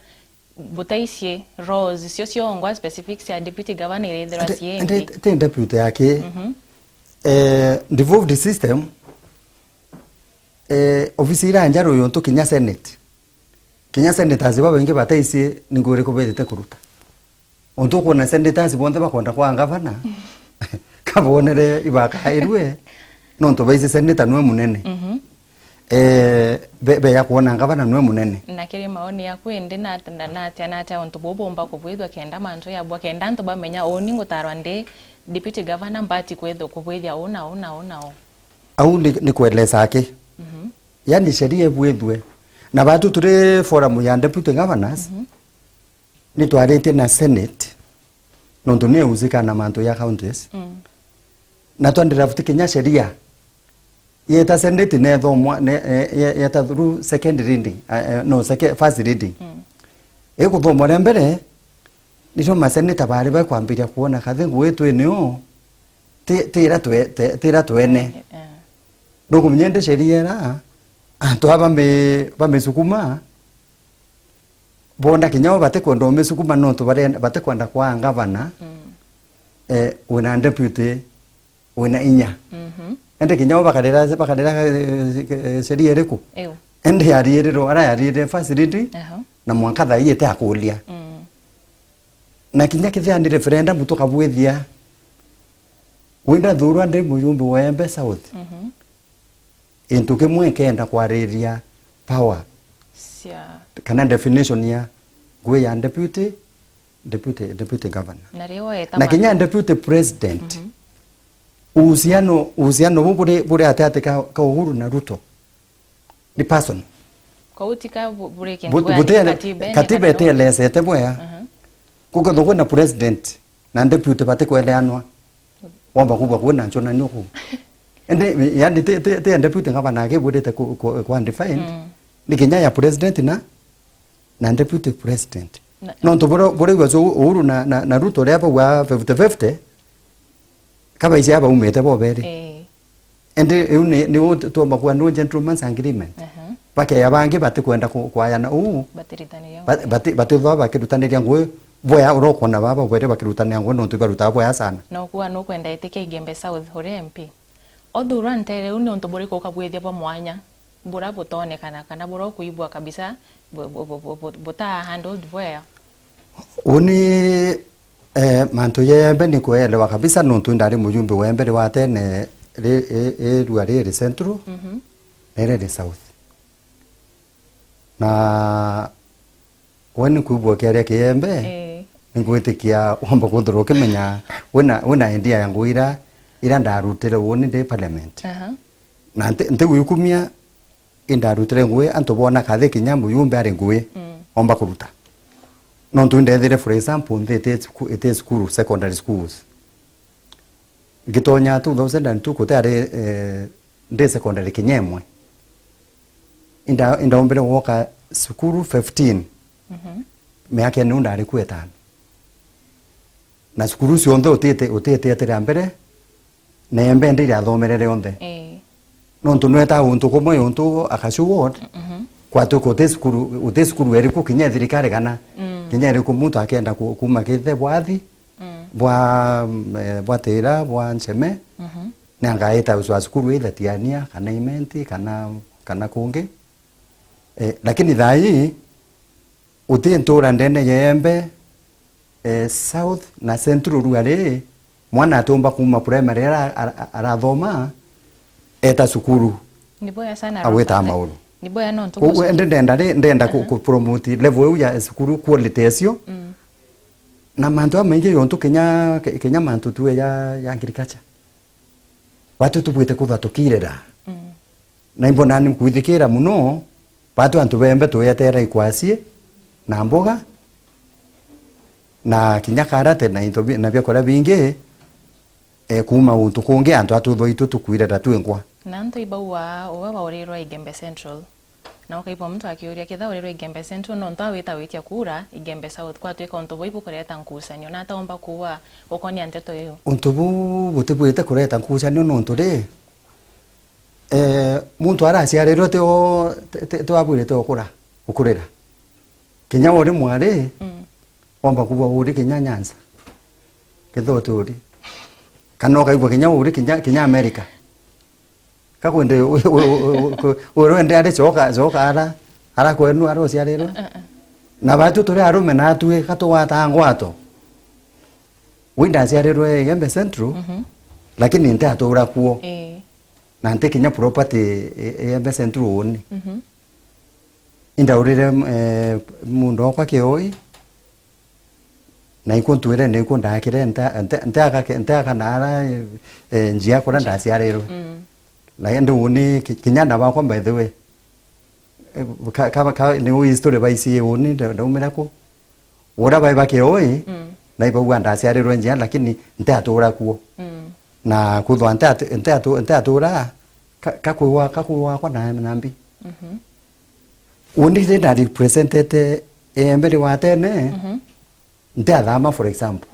butaisie roles cio ngwa specifics ya deputy governor irethera ciengi te deputy yake devolved system office ira njaro yonto Kenya Senate aziba bengi bataisie ningore kubete kuruta onto kona senators bonde bakonda kwa ngavana kabonere ibaka irwe nonto baise senator nwe munene be ya kuona ngavana nwe munene na kiri maoni ya kwende na ata onto bobomba kubwithwa kenda manto ya bwa kenda nto bamenya oni ngutarwa ndi deputy governor mbati kwetho kubwithia ona au ni kueleza ake yani sheria bwethwe na batu turi forum ya deputy governors ni twarete na senate nonto ne uzika na manto ya counties na twandira futi Kenya sheria yeta senate ne thomwa yeta through second reading first reading ekuthomwa na mbere nicho maseneta bari bakwambiria kuona kathe ngwetu eneo tira twene ndokumnyende sheria ra antu aba bamesukuma bonda kinyao bate kwenda mesukuma nonto bate kwenda kwa ngavana wena deputy wena inya ende kinyao bakarera sheria reko ende yarierero ara yarire facility na mwanka tha yete akulia na kinya kithia ndi referendum tukabwithia wenda thurwa ndi muyumbi wa Embe South into kimwe kenda kwariria power kana definition ya gwe ya deputy governor na kinya deputy president uhusiano bure atate ka Uhuru na Ruto ni person kautika bure katiba etelese tebwa kuko thoko na president na deputy bate kweleanwa wamba kubwa kuona nchona nyoko ende yani te deputy ngabana ke bure te ku undefined ni Kenya ya president na deputy president no to bore wazo Uhuru na Ruto lepo wa 50-50 kaba isi aba umete bo bere ende ni to makwa no gentleman's agreement bake yabange bate kwenda kwayana bate baba kirutaniria ngwe boya urokona baba bwere bakirutania ngwe no tubaruta boya sana no kuwa no kwenda itike Gembe South hore MP othura ntere uni onto bore ko kabwethia bo mwanya bura butone kana bura kuibwa kabisa buta handled boya uni manto yembe ni kuelewa kabisa nonto ndari mujumbe wembe wa tene ruare central ere south na wani kuibwa kere kiyembe ngwitikia wamba kuthuro kimenya wena idea yangu ira ndarutire woni de parliament na nte guikumia indarutire ngwe anto bona kathe kinya muyumbe ari ngwe omba kuruta no ndethire for example ndete school secondary schools gitonya 2002 kutare nde secondary kinyemwe indaombere woka sukuru 15 meake nunda ari kwetana na sukuru cionthe utete atira mbere nembe ndira athomerere onthe nontu nweta untu kumwe untu akashu ward kwatu kote sukuru eriku kinya thirikari kana kinya eriku muntu akenda kuma kithe bwathi bwa tira bwa ncheme nanga eta uswa sukuru ile tiania kana imenti kana kungi lakini thai uti ntura ndene yembe south na central ruare mwana atomba kuma primary arathoma eta sukuru niboya sana aweta maulu niboya no ntuko ndenda ku promote level ya sukuru quality esio na mantu amaingi yontu kenya mantu tu ya agriculture watu tubwite kuva tukirera na imbona ni kuithikira muno watu antu bembe tuyetera ikwasie na mboga na kinya karate na into na byakora bingi kuma untu kungi antu atutho itu tukwirera twenkwa na nto ibawa owa orero Igembe Central na ukaipo mtu akiuria kitha orero Igembe Central no nto awita witia kura Igembe South kwa tweka untu boibu kureta nkusanyo na taomba kuwa ukoni anteto yo untu butibwite kureta nkusanyo no ntu ri muntu araciarirwo te abwire te ukurira kinya wori mwari omba kuwa uri kinya Nyanza kithoturi kana kaigwa kinya uri kinya America kakwende urwende ari coka ara kwenu aro ciarirwo na batu turi arume na atue katwata ngwato winda ciarirwo Igembe Central lakini nte atura kuo na nte kinya property Igembe Central oni inda urire mundo kwa kioi na ikuntuire ne ikundakire nta nara njia kora ndaciarirwo na endo uni kinyana bakwa by the way ka ni wi story ba isi uni ndaumira ko ora bai bakioi na ibo ndaciarirwo njia lakini nta atura kuo na kuthwa nta atura kakuwa kwa nambi uni nda represented mbere wa tene nta thama for example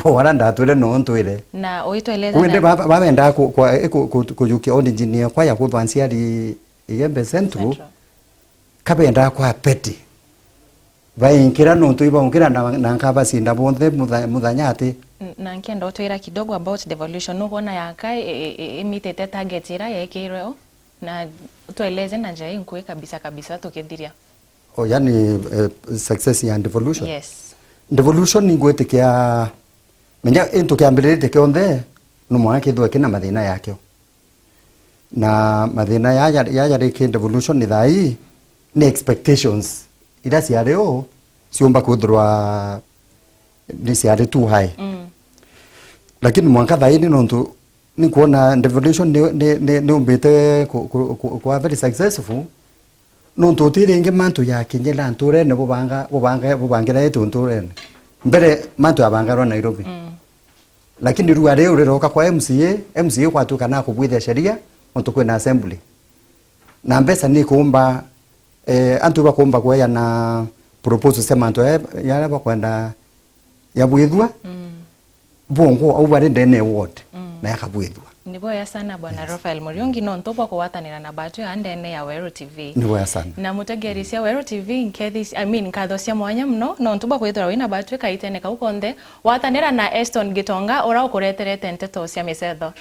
wala ndatwire no ntwire na oitweleza wende babenda kujukia on engineer kwa ya kuvansia ri Igembe Central kabenda kwa peti vainkira no ntu ibaungira na nkaba sinda bonthe muthanyati na nkenda otwira kidogo about devolution no bona yaka imitete target ira yekirwe na utweleze na njai nkwe kabisa tukithiria yani success and devolution yes devolution ni gwetikia menya into kiambirite kionthe no mwanake thwe kina mathina yakio na mathina ya riki devolution ni thai ni expectations ira ciareo ciumba kuthurwa ni ciari too high lakini mwanka thai ni nontu ni kuona devolution ni umbite kwa very successful nontu tiringe mantu ya kinyela nture ne bubangira yetu nture mbere mantu abangarwa Nairobi lakini ruwa leo uliroka kwa MCA kwa tu kana kubwithia sheria onto kwena assembly na mbesa ni kuomba antu bakomba kwa ya na proposal sema antu ya ba kwenda ya bwithwa bongo au bare ndene ward na yakabwithwa niboya sana bwana Raphael Muriungi no ntopa ko watanira na batu ya ndene ya Meru TV niboya sana na mutegerisia Meru TV nkethis kathosia mwanya mno no ntuba kwithira wina batu kaitene ka ukonde watanira na Eston Gitonga ora ukureterete nteto cia misetho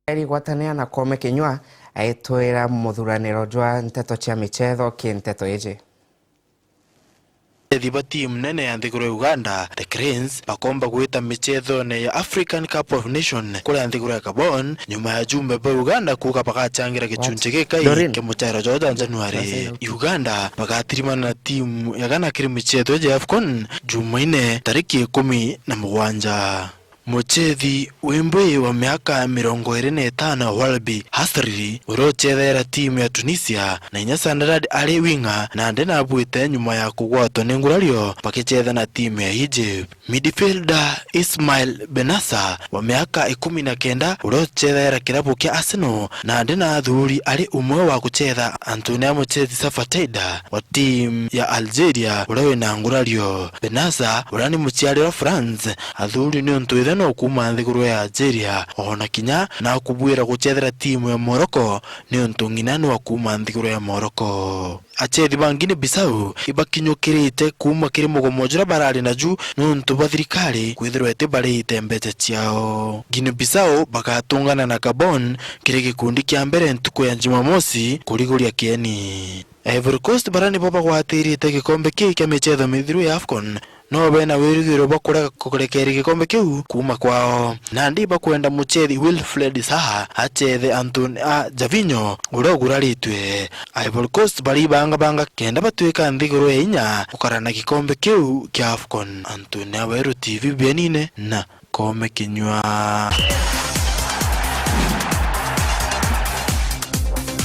eri gwatania na kome kinywa aitwira muthuraniro jwa nteto cia michetho ki nteto iji thiba team nene ya nthiguru Uganda the Cranes bakomba gwita michetho ne ya African Cup of Nation kule nthiguru ya Gabon nyuma ya jumbe ba Uganda kuka bakachangira gichunche gikai ke muchero joda January Uganda bagatirima na team ya Ghana kiri michetho ya AFCON Jumaine tariki 17 muchethi wimbe wa miaka 25 Walbi Hasri urochethera timu ya Tunisia na inya Sandad ari winga na ndena abuite nyuma ya kugwatwo ni ngurario pakichetha na timu ya Egypt. Midfielder Ismail Benassa wa miaka 19 urochethera kirabu kia Arsenal na ndena athuri ari umwe wa kuchetha Antonia Muchethi Safateda wa timu ya Algeria urawe na ngurario. Benassa urani muchiari wa France athuri ni ontu no kuma nthiguru ya Algeria ona kinya na kubwira guchethera timu ya Morocco ni ontu ngina wa kuma nthiguru ya Morocco. Achethi bangine Bissau ibakinyukirite kuma kiri mugomojura barari na juu nontu bathirikari kwithirwete barite mbeca ciao. Guinea Bissau bakatungana na Gabon kiri gikundi kia mbere ntuku ya Jumamosi kuriguria kieni. Ivory Coast barani boba gwatirite gikombe kii kia michetho mithiru ya AFCON no bena wirigiro bakura kurekeri gikombe kiu kuma kwao na ndi bakwenda muchethi Wilfred Saha achethe Antony Javinho uroguraritwe. Ivory Coast bari banga kenda batwika nthiguru ya inya ukarana gikombe kiu kia AFCON. Antony Meru TV Benine na Kome Kinywa.